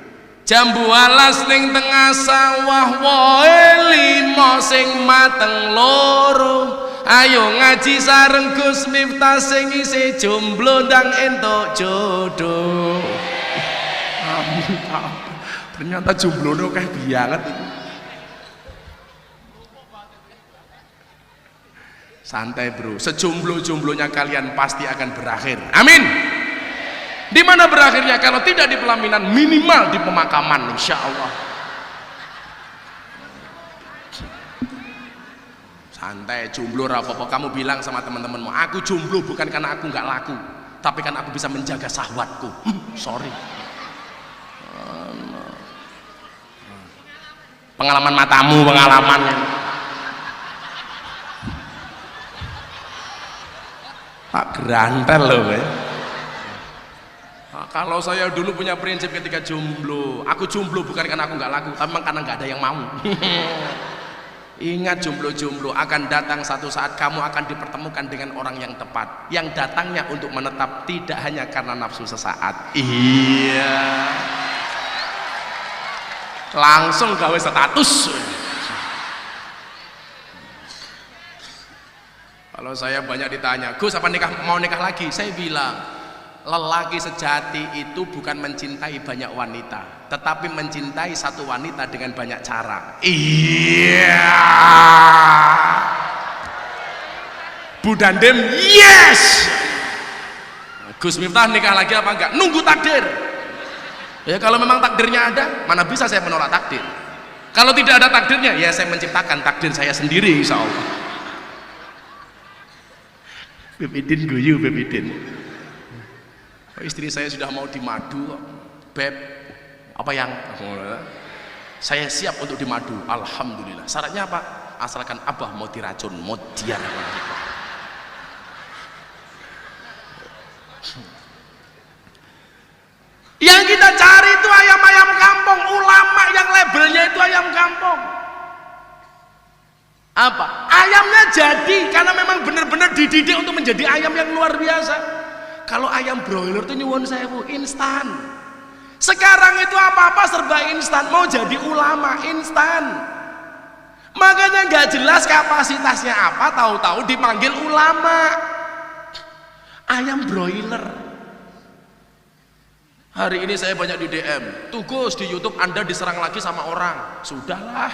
Jambu alas ning tengah sawah wae limo sing mateng loro. Ayo ngaji sareng Gus Miftah sing isih jomblo ndang entuk jodoh. Amin. Ternyata jomblone akeh banget iki. Santai bro, sejomblo-jomblonya kalian pasti akan berakhir. Amin. Di mana berakhirnya? Kalau tidak di pelaminan, minimal di pemakaman, insya Allah. Santai, jomblo apa-apa. Kamu bilang sama teman-temanmu, aku jomblo bukan karena aku nggak laku, tapi karena aku bisa menjaga syahwatku. Sorry. Pengalaman matamu, pengalamannya. Pak gerantel loh nah, kalau saya dulu punya prinsip ketika jomblo, aku jomblo bukan karena aku nggak laku, tapi memang karena nggak ada yang mau. Ingat, jomblo-jomblo akan datang satu saat kamu akan dipertemukan dengan orang yang tepat, yang datangnya untuk menetap, tidak hanya karena nafsu sesaat. Iya, langsung gawe status. Kalau saya banyak ditanya, Gus apa mau nikah lagi? Saya bilang, lelaki sejati itu bukan mencintai banyak wanita, tetapi mencintai satu wanita dengan banyak cara. Iya. Budandem, yes. Gus Miftah nikah lagi apa enggak? Nunggu takdir. Ya kalau memang takdirnya ada, mana bisa saya menolak takdir. Kalau tidak ada takdirnya, ya saya menciptakan takdir saya sendiri insya Allah. Beb Idin guyu, Beb Idin. Oh, istri saya sudah mau dimadu. Beb, apa yang? Saya siap untuk dimadu. Alhamdulillah. Syaratnya apa? Asalkan abah mau diracun, mau diar. Yang kita cari itu ayam-ayam kampung, ulama yang labelnya itu ayam kampung. Apa? Ayamnya jadi karena memang benar-benar dididik untuk menjadi ayam yang luar biasa. Kalau ayam broiler itu nyuwun sewu instan. Sekarang itu apa-apa serba instan, mau jadi ulama instan. Makanya nggak jelas kapasitasnya apa, tahu-tahu dipanggil ulama. Ayam broiler. Hari ini saya banyak di DM, tuh Gus di YouTube Anda diserang lagi sama orang. Sudahlah,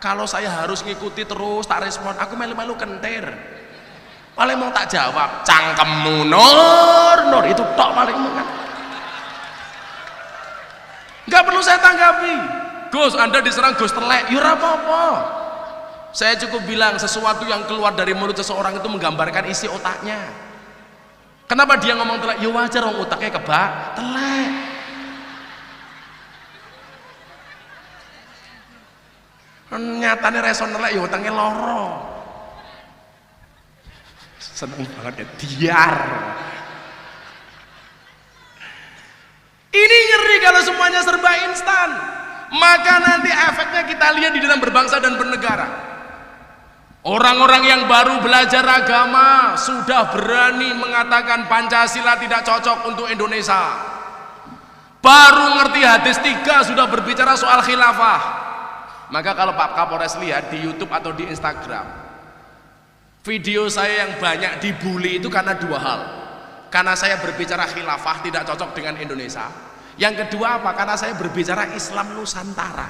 kalau saya harus ngikuti terus tak respon, aku melu-melu kentir. Paling mau tak jawab, cangkemmu nur itu tok paling kan. Nggak perlu saya tanggapi. Gus Anda diserang Gus telek, ya ora apa-apa. Saya cukup bilang sesuatu yang keluar dari mulut seseorang itu menggambarkan isi otaknya. Kenapa dia ngomong telek? Ya wajar, orang otaknya kebak telek. Nyatanya reson telek, ya otaknya loro. Seneng banget ya, diar. Ini ngeri kalau semuanya serba instan. Maka nanti efeknya kita lihat di dalam berbangsa dan bernegara. Orang-orang yang baru belajar agama sudah berani mengatakan Pancasila tidak cocok untuk Indonesia. Baru ngerti hadis 3 sudah berbicara soal khilafah. Maka kalau Pak Kapolres lihat di YouTube atau di Instagram, video saya yang banyak dibully itu karena 2 hal. Karena saya berbicara khilafah tidak cocok dengan Indonesia. Yang kedua apa? Karena saya berbicara Islam Nusantara.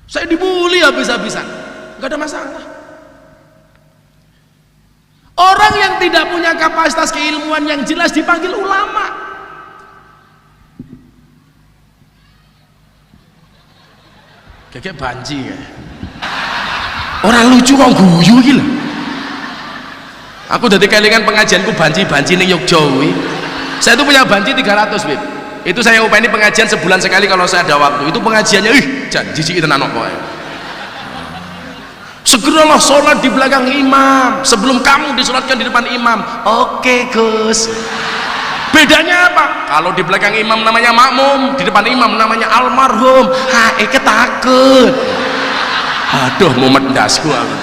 Saya dibully habis-habisan. Gak ada masalah. Orang yang tidak punya kapasitas keilmuan yang jelas dipanggil ulama. Kayak banji ya. Orang lucu kok guyu iki lho. Aku dadi kelingan pengajianku banji-banji ning Yogyakarta. Saya itu punya banji 300, Bib. Itu saya upeni pengajian sebulan sekali kalau saya ada waktu. Itu pengajiannya jan jijik tenan kok. Segeralah sholat di belakang imam sebelum kamu disolatkan di depan imam. Oke Gus. Bedanya apa? Kalau di belakang imam namanya makmum, di depan imam namanya almarhum. Ketakut. Aduh mumet ndasku aku.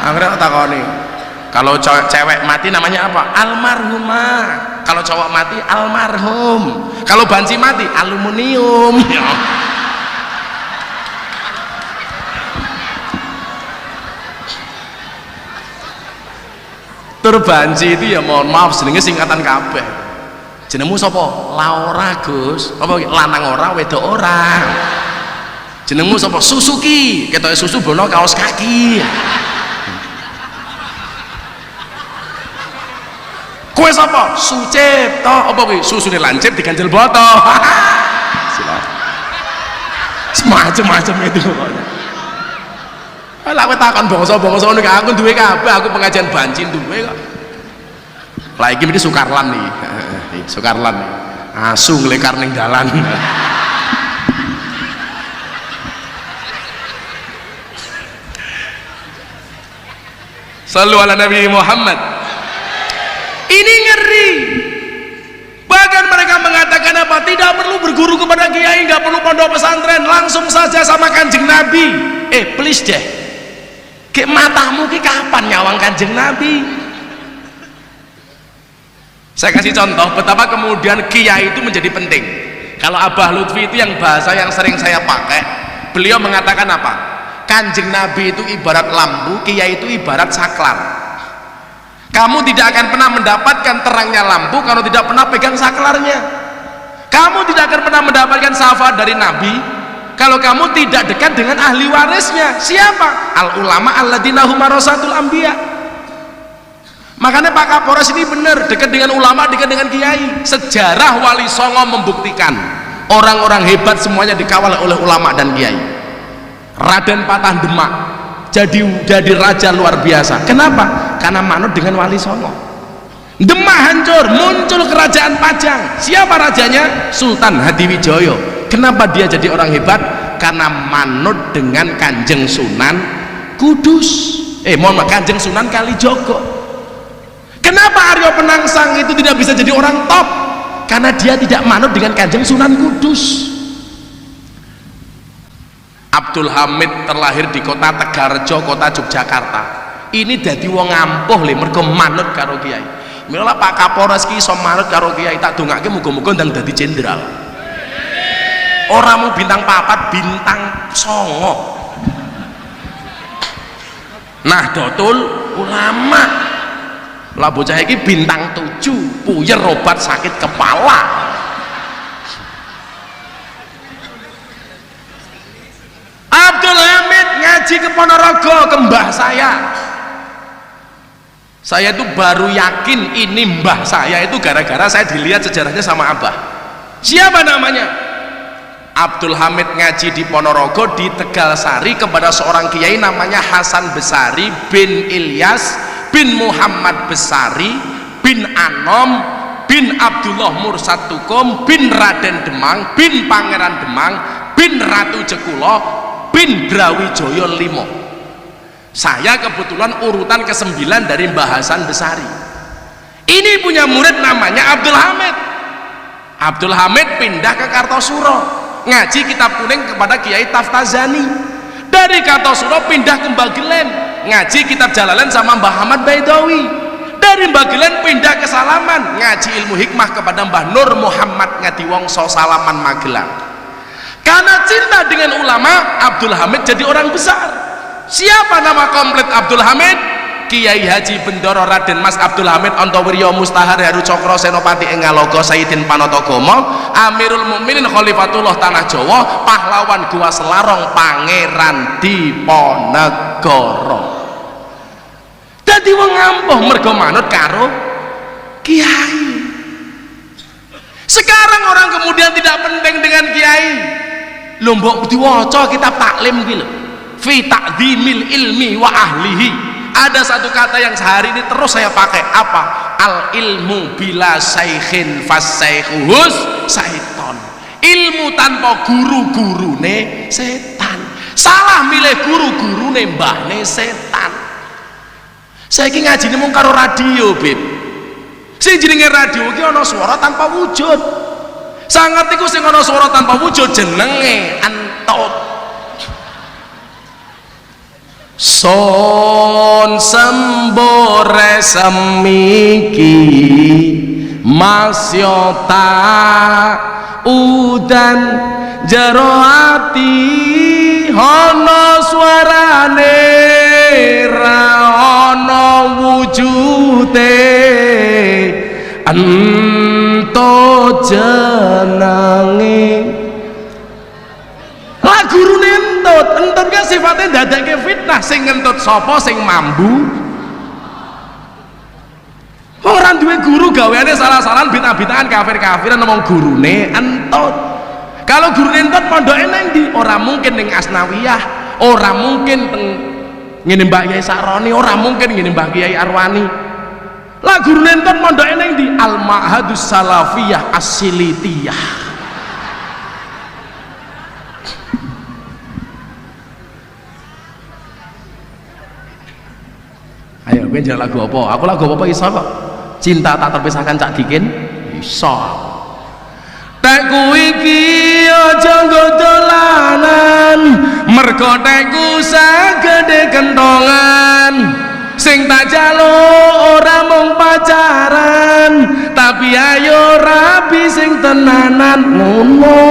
Akhirnya takoni. Kalau cewek mati namanya apa? Almarhumah. Kalau cowok mati almarhum. Kalau banci mati aluminium. Terbanci itu ya mohon maaf jenenge singkatan kabeh. Jenengmu sapa? Laura Gus. Apa lanang ora wedok ora. Jenengmu sapa? Susuki. Ketoke susu bono kaos kaki. Kowe sapa? Sucipto. Apa kuwi? Susune lancip diganjel boto. Semacam-macam itu pokoknya. Lah kowe takon bangsa-bangsa ngono aku duwe kabeh, aku pengajian banci duwe kok. Lah iki mesti Sukarlan iki. Sukarlan iki. Asu nglekar ning dalan. Shallu ala Nabi Muhammad. Ini ngeri. Bahkan mereka mengatakan apa? Tidak perlu berguru kepada kiai, nggak perlu pondok pesantren, langsung saja sama Kanjeng Nabi. Please deh. Ke matamu ki kapan nyawang Kanjeng Nabi? Saya kasih contoh betapa kemudian kiai itu menjadi penting. Kalau Abah Lutfi itu yang bahasa yang sering saya pakai, beliau mengatakan apa? Kanjeng Nabi itu ibarat lampu, kiai itu ibarat saklar. Kamu tidak akan pernah mendapatkan terangnya lampu kalau tidak pernah pegang saklarnya. Kamu tidak akan pernah mendapatkan syafaat dari Nabi kalau kamu tidak dekat dengan ahli warisnya. Siapa? Al ulama alladzina hum warasatul anbiya. Makanya Pak Kapolres ini benar, dekat dengan ulama, dekat dengan kiai. Sejarah Wali Songo membuktikan orang-orang hebat semuanya dikawal oleh ulama dan kiai. Raden Patah Demak jadi raja luar biasa. Kenapa? Karena manut dengan Wali Songo. Demak hancur, muncul kerajaan Pajang. Siapa rajanya? Sultan Hadiwijoyo. Kenapa dia jadi orang hebat? Karena manut dengan Kanjeng Sunan Kudus. Kanjeng Sunan Kalijogo. Kenapa Aryo Penangsang itu tidak bisa jadi orang top? Karena dia tidak manut dengan Kanjeng Sunan Kudus. Abdul Hamid terlahir di kota Tegarjo, kota Yogyakarta. Ini dadi wong ampuh le mergo manut karo kiai. Mila Pak Kapolres ki iso manut karo kiai, tak dongake muga-muga ndang dadi jenderal. Ora mau bintang 4, bintang 9. Nahdlatul Ulama. Lah bocah iki bintang 7, puyer obat sakit kepala. Abdul Hamid ngaji ke Ponorogo ke mbah saya. Saya itu baru yakin ini mbah saya itu gara-gara saya dilihat sejarahnya sama abah. Siapa namanya? Abdul Hamid ngaji di Ponorogo di Tegalsari kepada seorang kiai namanya Hasan Besari bin Ilyas bin Muhammad Besari bin Anom bin Abdullah Mursad Tukum bin Raden Demang bin Pangeran Demang bin Ratu Jekulo bin Brawijaya Limo. Saya kebetulan urutan ke-9 dari Mbah Hasan Besari. Ini punya murid namanya Abdul Hamid. Abdul Hamid pindah ke Kartosuro ngaji kitab kuning kepada Kiai Taftazani. Dari Kartosuro pindah ke Bagelen ngaji kitab Jalalain sama Mbah Ahmad Baidawi. Dari Bagelen pindah ke Salaman ngaji ilmu hikmah kepada Mbah Nur Muhammad Ngadiwongso Salaman Magelang. Karena cinta dengan ulama, Abdul Hamid jadi orang besar. Siapa nama komplit Abdul Hamid? Kiai Haji Bendoro Raden Mas Abdul Hamid Antowiryo Mustahar Heru Cokro Senopati Engalogo Sayyidin Panotogomo Amirul Mukminin Khalifatullah Tanah Jawa Pahlawan Gua Selarong Pangeran Diponegoro. Dadi wong ampuh mergo manut karo kiai. Sekarang orang kemudian tidak penting dengan kiai. Lho mbok diwaca kitab taklim iki lho. Fi ta'dhimil ilmi wa ahlihi. Ada satu kata yang sehari ini terus saya pakai, apa? Al ilmu bila saikhin fasaikuhus syaiton. Ilmu tanpa guru-gurune setan. Salah milih guru-gurune mbahne setan. Saiki ngajine mung karo radio, Bib. Sing jenenge radio iki ana swara tanpa wujud. Sangat iku sing ana swara tanpa wujud jenenge antut. Son sembore semiki masyota udan jero ati ana swarane ra ana wujude ento jenenge lah gurune entut kan sifatnya dadake fitnah. Sing ngentut sapa? Sing mambu. Orang duwe guru gaweane salah-salahan bid'ah-bid'ahan kafir-kafiran ngomong gurune entut. Kalau gurune entut pondoke nang ndi? Ora mungkin ning Asnawiyah, ora mungkin teng ngene Mbak Yai Saroni, ora mungkin ngene Mbak Kiai Arwani. Lah gurune entut pondoke nang ndi? Al Ma'hadus Salafiyah As-Silitiyah. Ayo kowe njaluk lagu apa? Aku lagu apa iso kok. Cinta tak terpisahkan Cak Dikin iso. Tekku iki aja nggo dolanan, mergo tekku sagede kentongan. Sing tak jaluk ora mung pacaran, tapi ayo rabi sing tenanan ngono.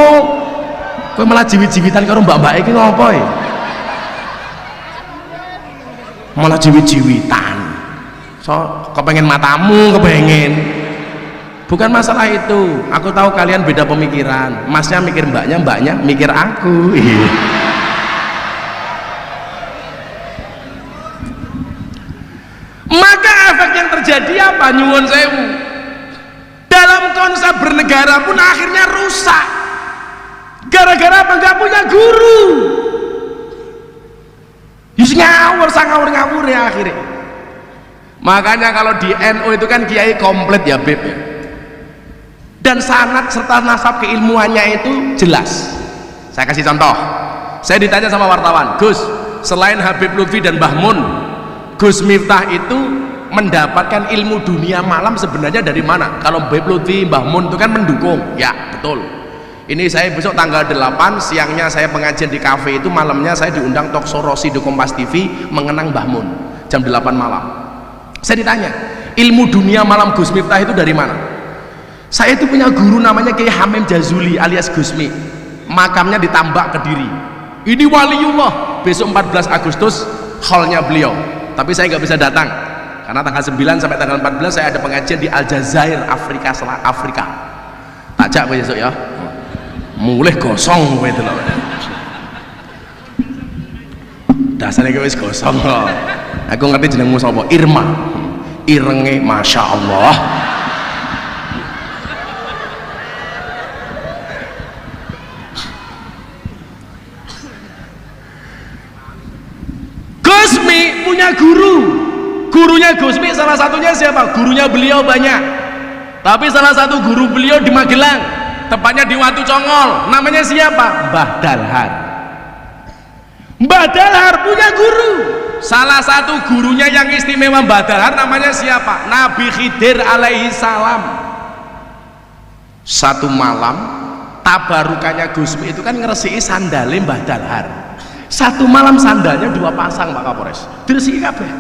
Kowe malah jiwit-jiwitan karo mbak-mbak iki ngopo e? Malah jiwit-jiwitan. So kepengen matamu, kepengen. Bukan masalah itu. Aku tahu kalian beda pemikiran. Masnya mikir mbaknya, mbaknya mikir aku. Maka efek yang terjadi apa? Nyuwun sewu. Dalam konsep bernegara pun akhirnya rusak. Gara-gara apa? Nggak punya guru. Yus ngawur, ngawur ya akhirnya. Makanya kalau di NU itu kan kiai komplit ya Beb ya. Dan sanad serta nasab keilmuannya itu jelas. Saya kasih contoh. Saya ditanya sama wartawan, Gus, selain Habib Lutfi dan Mbah Mun, Gus Miftah itu mendapatkan ilmu dunia malam sebenarnya dari mana? Kalau Habib Lutfi, Mbah Mun itu kan mendukung. Ya betul. Ini saya besok tanggal 8, siangnya saya pengajian di kafe itu, malamnya saya diundang talk show Rosi di Kompas TV mengenang Mbah Mun jam 8 malam. Saya ditanya, ilmu dunia malam Gus Miftah itu dari mana? Saya itu punya guru namanya Kiai Hamim Jazuli alias Gusmi, makamnya di Tambak Kediri. Ini waliullah. Besok 14 Agustus hallnya beliau, tapi saya nggak bisa datang karena tanggal 9 sampai tanggal 14 saya ada pengajian di Aljazair, Afrika. Tajak besok ya, mulai gosong itu loh. Dasarnya gue wis gosong loh. Aku ngerti jenengmu sapa? Irma. Irenge Masya Allah. Gusmi punya guru. Gurunya Gusmi salah satunya siapa? Gurunya beliau banyak. Tapi salah satu guru beliau di Magelang, tepatnya di Watu Congol. Namanya siapa? Mbah Dalhar. Mbah Dalhar punya guru. Salah satu gurunya yang istimewa Mbah Dalhar namanya siapa? Nabi Khidir alaihi salam. Satu malam tabarukannya Gusmi itu kan ngeresiki sandale Mbah Dalhar. Satu malam sandalnya 2 pasang Pak Kapolres. Diresiki kabeh.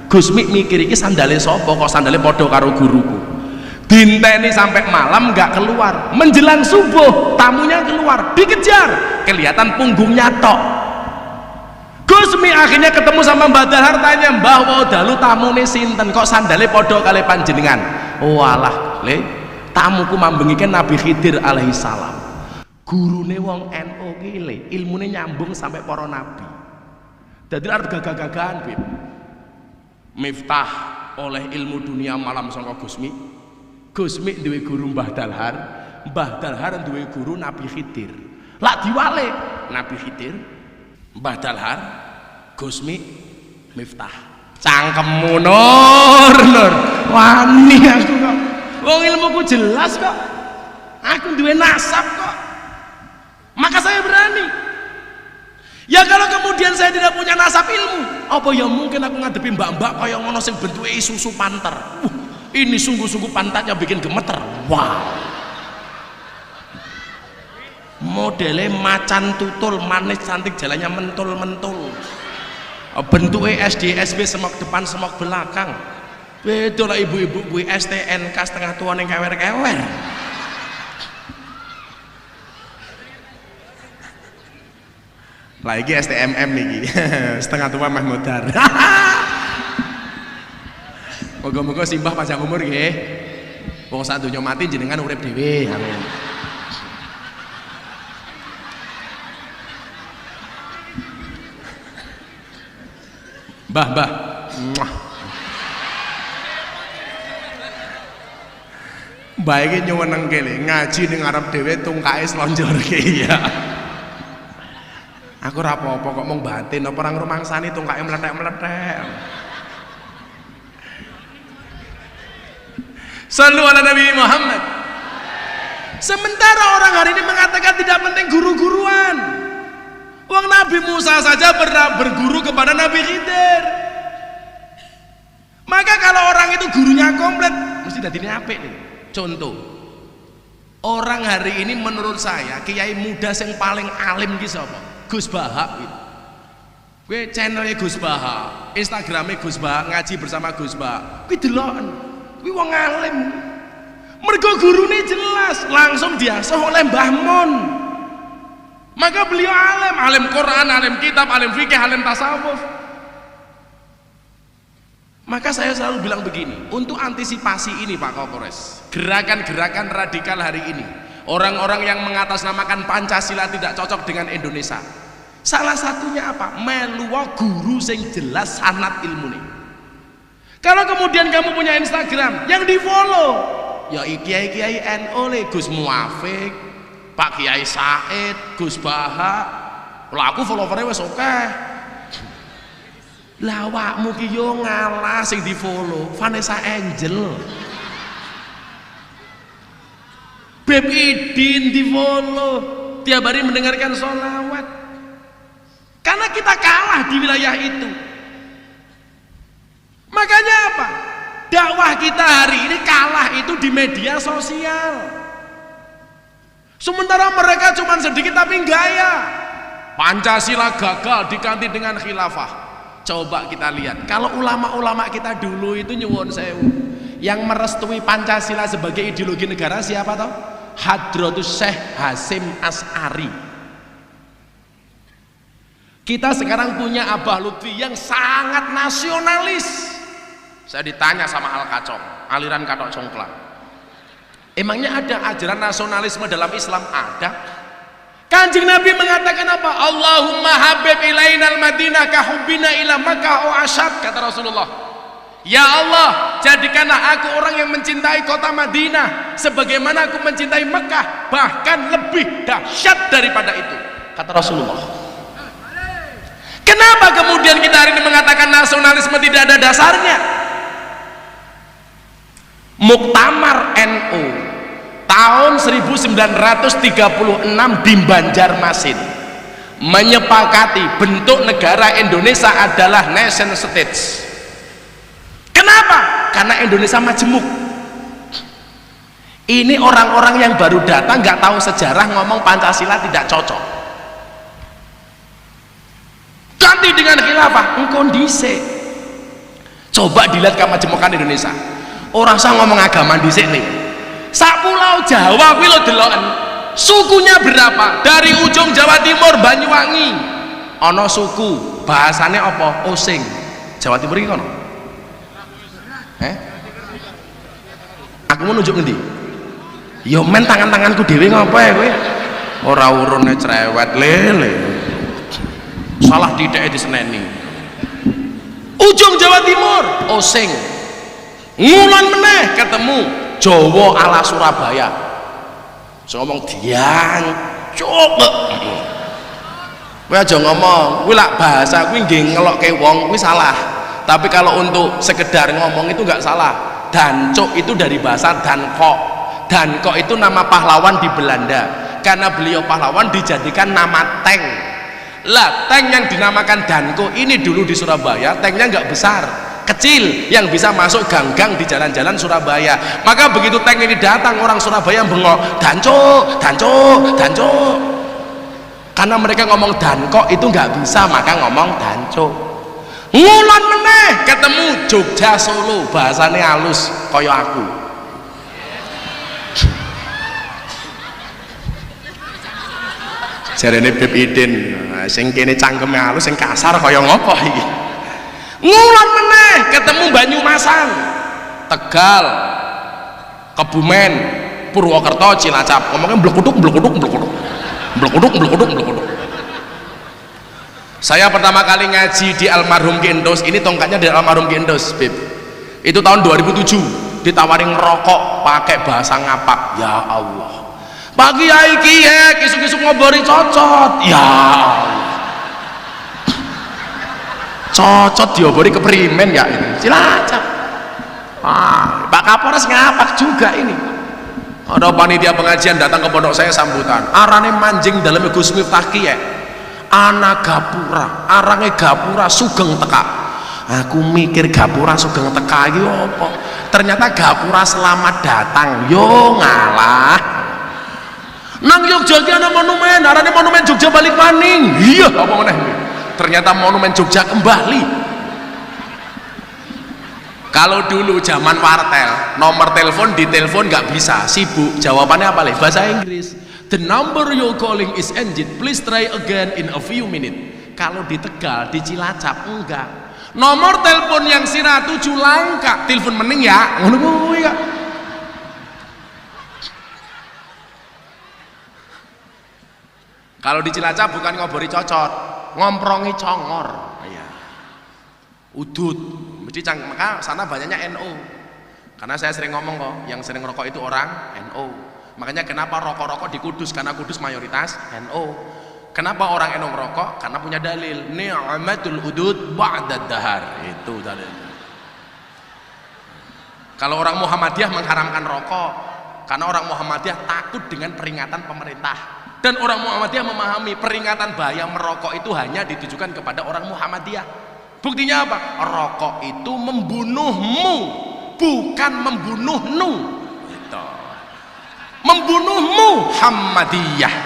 Gusmi mikir iki sandale sapa kok sandale padha karo guruku. Dinteni sampai malam nggak keluar. Menjelang subuh tamunya keluar, dikejar. Kelihatan punggungnya tok. Gusmi akhirnya ketemu sama Mbah Dalhar, tanya, "Mbah, wau dalu tamune sinten kok sandale padha kali panjenengan?" Walah, le, tamuku mambengiken Nabi Khidir alaihi salam. Gurune wong NU ki le, ilmune nyambung sampai para nabi. Dadi arep gagah-gagahan, Bib. Miftah oleh ilmu dunia malam saka Gusmi. Gusmi duwe guru Mbah Dalhar, Mbah Dalhar duwe guru Nabi Khidir. Lak diwale Nabi Khidir, Mbah Dalhar, Gusmi, Miftah. Cangkemmu nur. Wani aku kok. Wong ilmuku jelas kok. Aku duwe nasab kok. Maka saya berani. Ya kalau kemudian saya tidak punya nasab ilmu, apa ya mungkin aku ngadepi mbak-mbak kaya ngono sing bentuke susu panter. Ini sungguh-sungguh pantatnya bikin gemeter. Wow. Modelnya macan tutul, manis cantik, jalannya mentul-mentul. Bentuknya SD, SB, semok depan, semok belakang. Beda lah ibu-ibu gue STNK setengah tua yang kewer-kewer. Lagi STMM nih, setengah tua mah modar. Moga-moga simbah panjang umur nggih. Wong sak donya mati jenengan urip dhewe. Amin. Mbah. Mbah iki nyuwenengke le, ngaji ning ngarep dhewe tungkae slonjorke ya. Aku ora apa-apa kok mung batin apa ora ngrumangsani tungkae meletek-meletek. Sallu ala Nabi Muhammad. Sementara orang hari ini mengatakan tidak penting guru-guruan. Wong Nabi Musa saja pernah berguru kepada Nabi Khidir. Maka kalau orang itu gurunya komplit, mesti dadine apik nih. Contoh, orang hari ini menurut saya kiai muda yang paling alim ki sapa? Gus Baha. Kuwi channelnya Gus Baha, Instagramnya Gus Baha, ngaji bersama Gus Baha. Kuwi deloken. Kuwi wong alim. Mergo gurune jelas, langsung diasuh oleh Mbah Mun. Maka beliau alim Quran, alim kitab, alim fikih, alim tasawuf. Maka saya selalu bilang begini, untuk antisipasi ini Pak Kapolres, gerakan-gerakan radikal hari ini, orang-orang yang mengatasnamakan Pancasila tidak cocok dengan Indonesia, salah satunya apa? Meluwa guru sing jelas sanad ilmune. Kalau kemudian kamu punya Instagram yang di follow ya kiai-kiai NU le, Gus Muafik, Pak Kiai Said, Gus Baha. Lah aku followernya wis akeh. Lah awakmu ki yo ngalah sing di follow Vanessa Angel, Beb Idin di follow, tiap hari mendengarkan sholawat. Karena kita kalah di wilayah itu. Makanya apa? Dakwah kita hari ini kalah itu di media sosial. Sementara mereka cuma sedikit tapi gaya. Pancasila gagal diganti dengan khilafah. Coba kita lihat, kalau ulama-ulama kita dulu itu nyuwun sewu, yang merestui Pancasila sebagai ideologi negara siapa toh? Hadratus Syekh Hasyim Asy'ari. Kita sekarang punya Abah Lutfi yang sangat nasionalis. Saya ditanya sama Al-Kacong, aliran Katok Congklang, emangnya ada ajaran nasionalisme dalam Islam? Ada. Kanjeng Nabi mengatakan apa? Allahumma habib ilainal madinah kahubbina ila Makkah wa asyad, kata Rasulullah. Ya Allah, jadikanlah aku orang yang mencintai kota Madinah sebagaimana aku mencintai Mekah, bahkan lebih dahsyat daripada itu, kata Rasulullah. Kenapa kemudian kita hari ini mengatakan nasionalisme tidak ada dasarnya? Muktamar NU tahun 1936 di Banjarmasin menyepakati bentuk negara Indonesia adalah nation state. Kenapa? Karena Indonesia majemuk. Ini orang-orang yang baru datang nggak tahu sejarah ngomong Pancasila tidak cocok. Ganti dengan khilafah, engkau dhisik. Coba dilihat kemajemukan Indonesia. Orang sah ngomong agama dhisik nih. Sak pulau Jawa kuwi lho deloken. Sukunya berapa? Dari ujung Jawa Timur Banyuwangi. Ana suku, bahasane apa? Osing. Jawa Timur iki kono. Aku mau nunjuk ngendi? Ya men tangan-tanganku dhewe ngopo ya kowe? Ora urune cerewet lele. Salah dideke diseneni. Ujung Jawa Timur, Osing. Ngulon meneh ketemu Jawa ala Surabaya. Saya ngomong diang, coba. Kowe aja ngomong, kuwi lak bahasa kuwi nggih ngelokke wong kuwi salah. Tapi kalau untuk sekedar ngomong itu enggak salah. Dancuk itu dari bahasa Dankok. Dankok itu nama pahlawan di Belanda. Karena beliau pahlawan dijadikan nama tank. Lah, tank yang dinamakan Danko ini dulu di Surabaya, tanknya enggak besar, kecil, yang bisa masuk gang-gang di jalan-jalan Surabaya. Maka begitu tank ini datang, orang Surabaya bengok, Dancuk, Dancuk, Dancuk. Karena mereka ngomong Dankok itu enggak bisa, maka ngomong Dancuk. Ngulon meneh ketemu Jogja Solo, bahasane halus kaya aku. Jarene Beb Idin, sing kene cangkeme halus, sing kasar kaya ngopo iki. Ngulon meneh ketemu Banyumasan, Tegal, Kebumen, Purwokerto, Cilacap. Ngomongnya blekuduk blekuduk blekuduk. Blekuduk blekuduk blekuduk. Saya pertama kali ngaji di almarhum Kendos, ini tongkatnya dari almarhum Kendos, Beb. Itu tahun 2007, ditawarin rokok pakai bahasa ngapak. Ya Allah. Pak Kiai kiye kisuk-kisuk ngobori cocot. Ya Allah. Cocot diobori keprimen ya ini. Cilacap. Pak Kapolres ngapak juga ini. Ada panitia pengajian datang ke pondok saya sambutan. Arane manjing dalam Gus Miftah kiye. Anak gapura, arange gapura sugeng teka. Aku mikir gapura sugeng teka iki apa? Ternyata gapura selamat datang. Yo ngalah. Nang Yogyakarta ki ana monumen, arane monumen Jogja balik maning. Iya, apa meneh? Ternyata monumen Jogja kembali. Kalau dulu zaman wartel, nomor telepon di telepon nggak bisa, sibuk. Jawabannya apa leh? Bahasa Inggris. The number you're calling is ended. Please try again in a few minutes. Kalau di Tegal, di Cilacap enggak. Nomor telepon yang sirah 7 langka, telepon mening ya. Ngono kuwi ya. Kalau di Cilacap bukan ngobori cocot, ngomprongi congor. Iya. Udut, Becicang, maka sana banyaknya NO. Karena saya sering ngomong kok, yang sering rokok itu orang NO. Makanya kenapa rokok-rokok di Kudus? Karena Kudus mayoritas NO. Kenapa orang NO ngerokok? Karena punya dalil. Ni'matul udud ba'dad dahar. Itu dalilnya. Kalau orang Muhammadiyah mengharamkan rokok, karena orang Muhammadiyah takut dengan peringatan pemerintah. Dan orang Muhammadiyah memahami peringatan bahaya merokok itu hanya ditujukan kepada orang Muhammadiyah. Buktinya apa? Rokok itu membunuhmu, bukan membunuhnu. Gitu. Membunuh Muhammadiyah.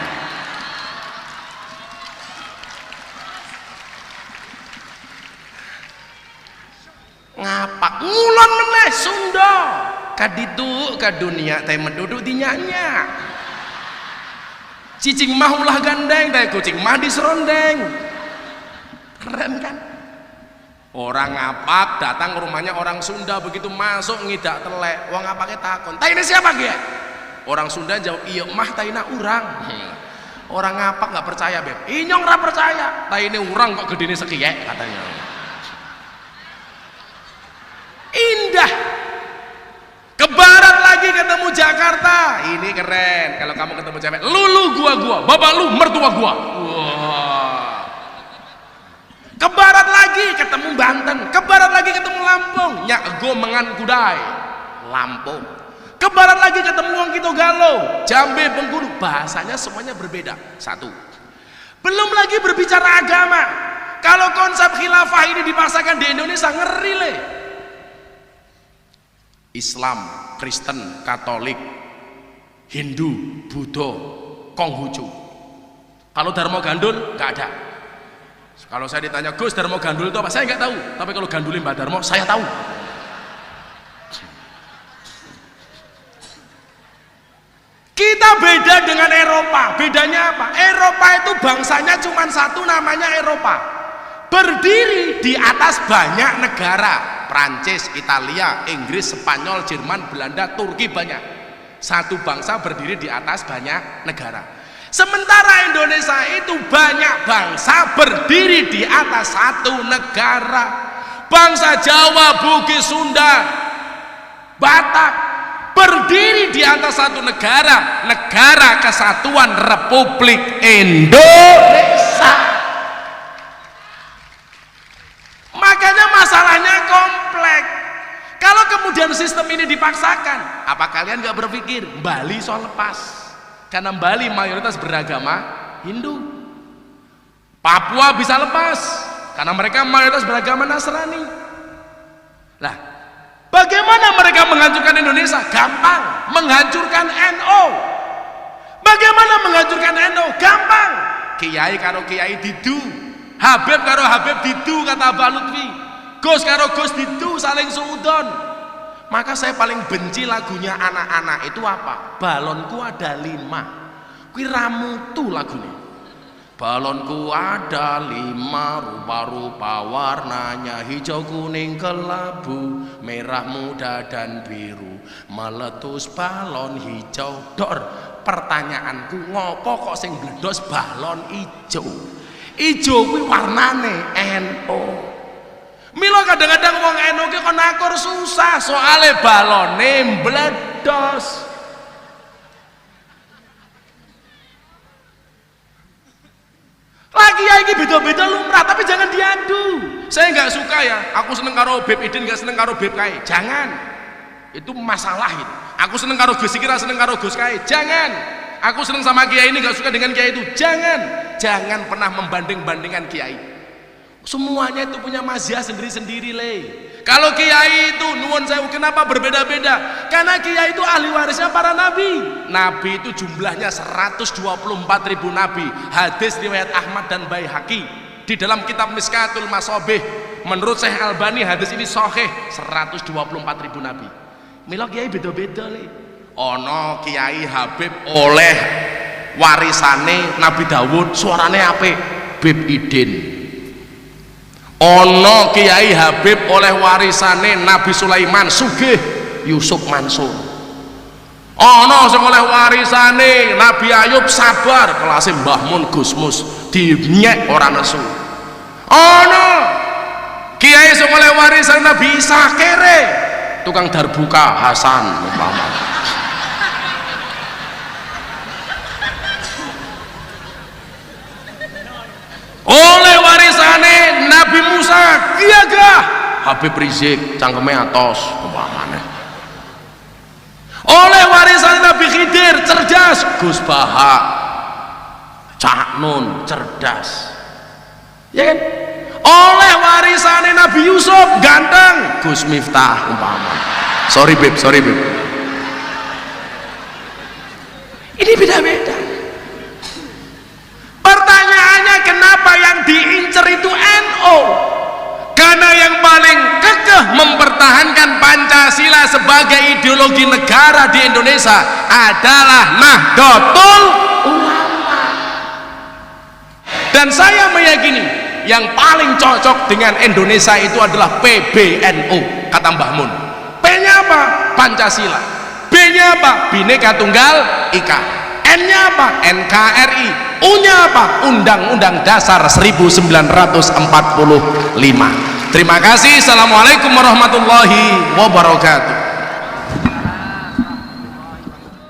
Ngapa? Ngulon meneh Sunda. Kaditu ka dunia teh menduduk dinyanya. Cicing mah ulah gandeng, teh kucing mah diserondeng. Keren kan? Orang ngapak datang ke rumahnya orang Sunda, begitu masuk ngidak telek. Wong ngapake takon, "Ta ini siapa ge?" Orang Sunda jawab, "Iya mah ta ina urang." Orang ngapak nggak percaya, Beb. Inyong ra percaya. Ta ini urang kok gedene sekiyek katanya. Indah. Ke barat lagi ketemu Jakarta. Ini keren. Kalau kamu ketemu cewek, "Lulu gua, bapak lu mertua gua." Wah. Ke barat lagi ketemu Banten, ke barat lagi ketemu Lampung, nyak go mengan kudai, Lampung. Ke barat lagi ketemu wong Kito Galo, Jambe, Bengkulu, bahasanya semuanya berbeda. Satu. Belum lagi berbicara agama. Kalau konsep khilafah ini dipaksakan di Indonesia, ngeri le. Islam, Kristen, Katolik, Hindu, Buddha, Konghucu. Kalau Dharma Gandul nggak ada. Kalau saya ditanya, "Gus, Darmo Gandul itu apa?" Saya nggak tahu. Tapi kalau gandulin Mbak Darmo, saya tahu. Kita beda dengan Eropa. Bedanya apa? Eropa itu bangsanya cuma satu, namanya Eropa. Berdiri di atas banyak negara. Prancis, Italia, Inggris, Spanyol, Jerman, Belanda, Turki, banyak. Satu bangsa berdiri di atas banyak negara. Sementara Indonesia itu banyak bangsa berdiri di atas satu negara. Bangsa Jawa, Bugis, Sunda, Batak berdiri di atas satu negara, Negara Kesatuan Republik Indonesia. Makanya masalahnya kompleks. Kalau kemudian sistem ini dipaksakan, apa kalian gak berpikir Bali soal lepas? Karena Bali mayoritas beragama Hindu. Papua bisa lepas karena mereka mayoritas beragama Nasrani. Nah, bagaimana mereka menghancurkan Indonesia? Gampang, menghancurkan NO. Bagaimana menghancurkan NO? Gampang. Kiai karo kiai didu, Habib karo Habib didu, kata Abah Lutfi. Gus karo Gus didu, saling suudon. Maka saya paling benci lagunya anak-anak itu apa? Balonku ada 5. Kuwi ramutu lagunya. Balonku ada 5, rupa-rupa warnanya, hijau, kuning, kelabu, merah muda dan biru. Meletus balon hijau. Dor, pertanyaanku, ngopo kok sing bledos balon hijau? Hijau kuwi warnane NO. Milo kadang-kadang wong NU ki kon akur susah soale balone mbledos. Lagi ya ini beda-beda lumrah, tapi jangan diadu. Saya nggak suka ya, aku seneng karo Beb Idin, nggak seneng karo Beb Kai. Jangan. Itu masalah itu. Aku seneng karo Gus Iki, seneng karo Gus Kai. Jangan. Aku seneng sama kiai ini, nggak suka dengan kiai itu. Jangan. Jangan pernah membanding-bandingkan kiai. Semuanya itu punya mazhab sendiri-sendiri le. Kalau kiai itu nuwun sewu, kenapa berbeda-beda? Karena kiai itu ahli warisnya para nabi. Nabi itu jumlahnya 124.000 nabi. Hadis riwayat Ahmad dan Baihaqi. Di dalam kitab Miskatul Masobih, menurut Syekh Albani hadis ini sahih. 124.000 nabi. Mila kiai beda-beda le. Ono kiai Habib oleh warisane Nabi Dawud, suarane apik, Beb Idin. Ono Kiai Habib oleh warisane Nabi Sulaiman, sugih, Yusuf Mansur. Ono sing oleh warisane Nabi Ayub, sabar, kelas Mbah Mun Gusmus, dinyek ora nesu. Ono Kiai sing oleh warisan Nabi Isa kere tukang darbuka Hasan umpama. Oleh warisane Nabi Musa gagah Habib Rizik cangkeme atos umpamane. Oleh warisan Nabi Khidir cerdas Gus Baha Cak Nun cerdas, ya kan? Oleh warisan Nabi Yusuf ganteng Gus Miftah umpama. Sorry beb. Ini beda-beda. Pertanyaannya kenapa yang diincer itu NU? Karena yang paling kekeh mempertahankan Pancasila sebagai ideologi negara di Indonesia adalah Nahdlatul Ulama. Dan saya meyakini yang paling cocok dengan Indonesia itu adalah PBNU, kata Mbah Mun. P-nya apa? Pancasila. B-nya apa? Bhinneka Tunggal Ika. N-nya apa? NKRI. U-nya apa? Undang-Undang Dasar 1945. Terima kasih. Assalamualaikum warahmatullahi wabarakatuh.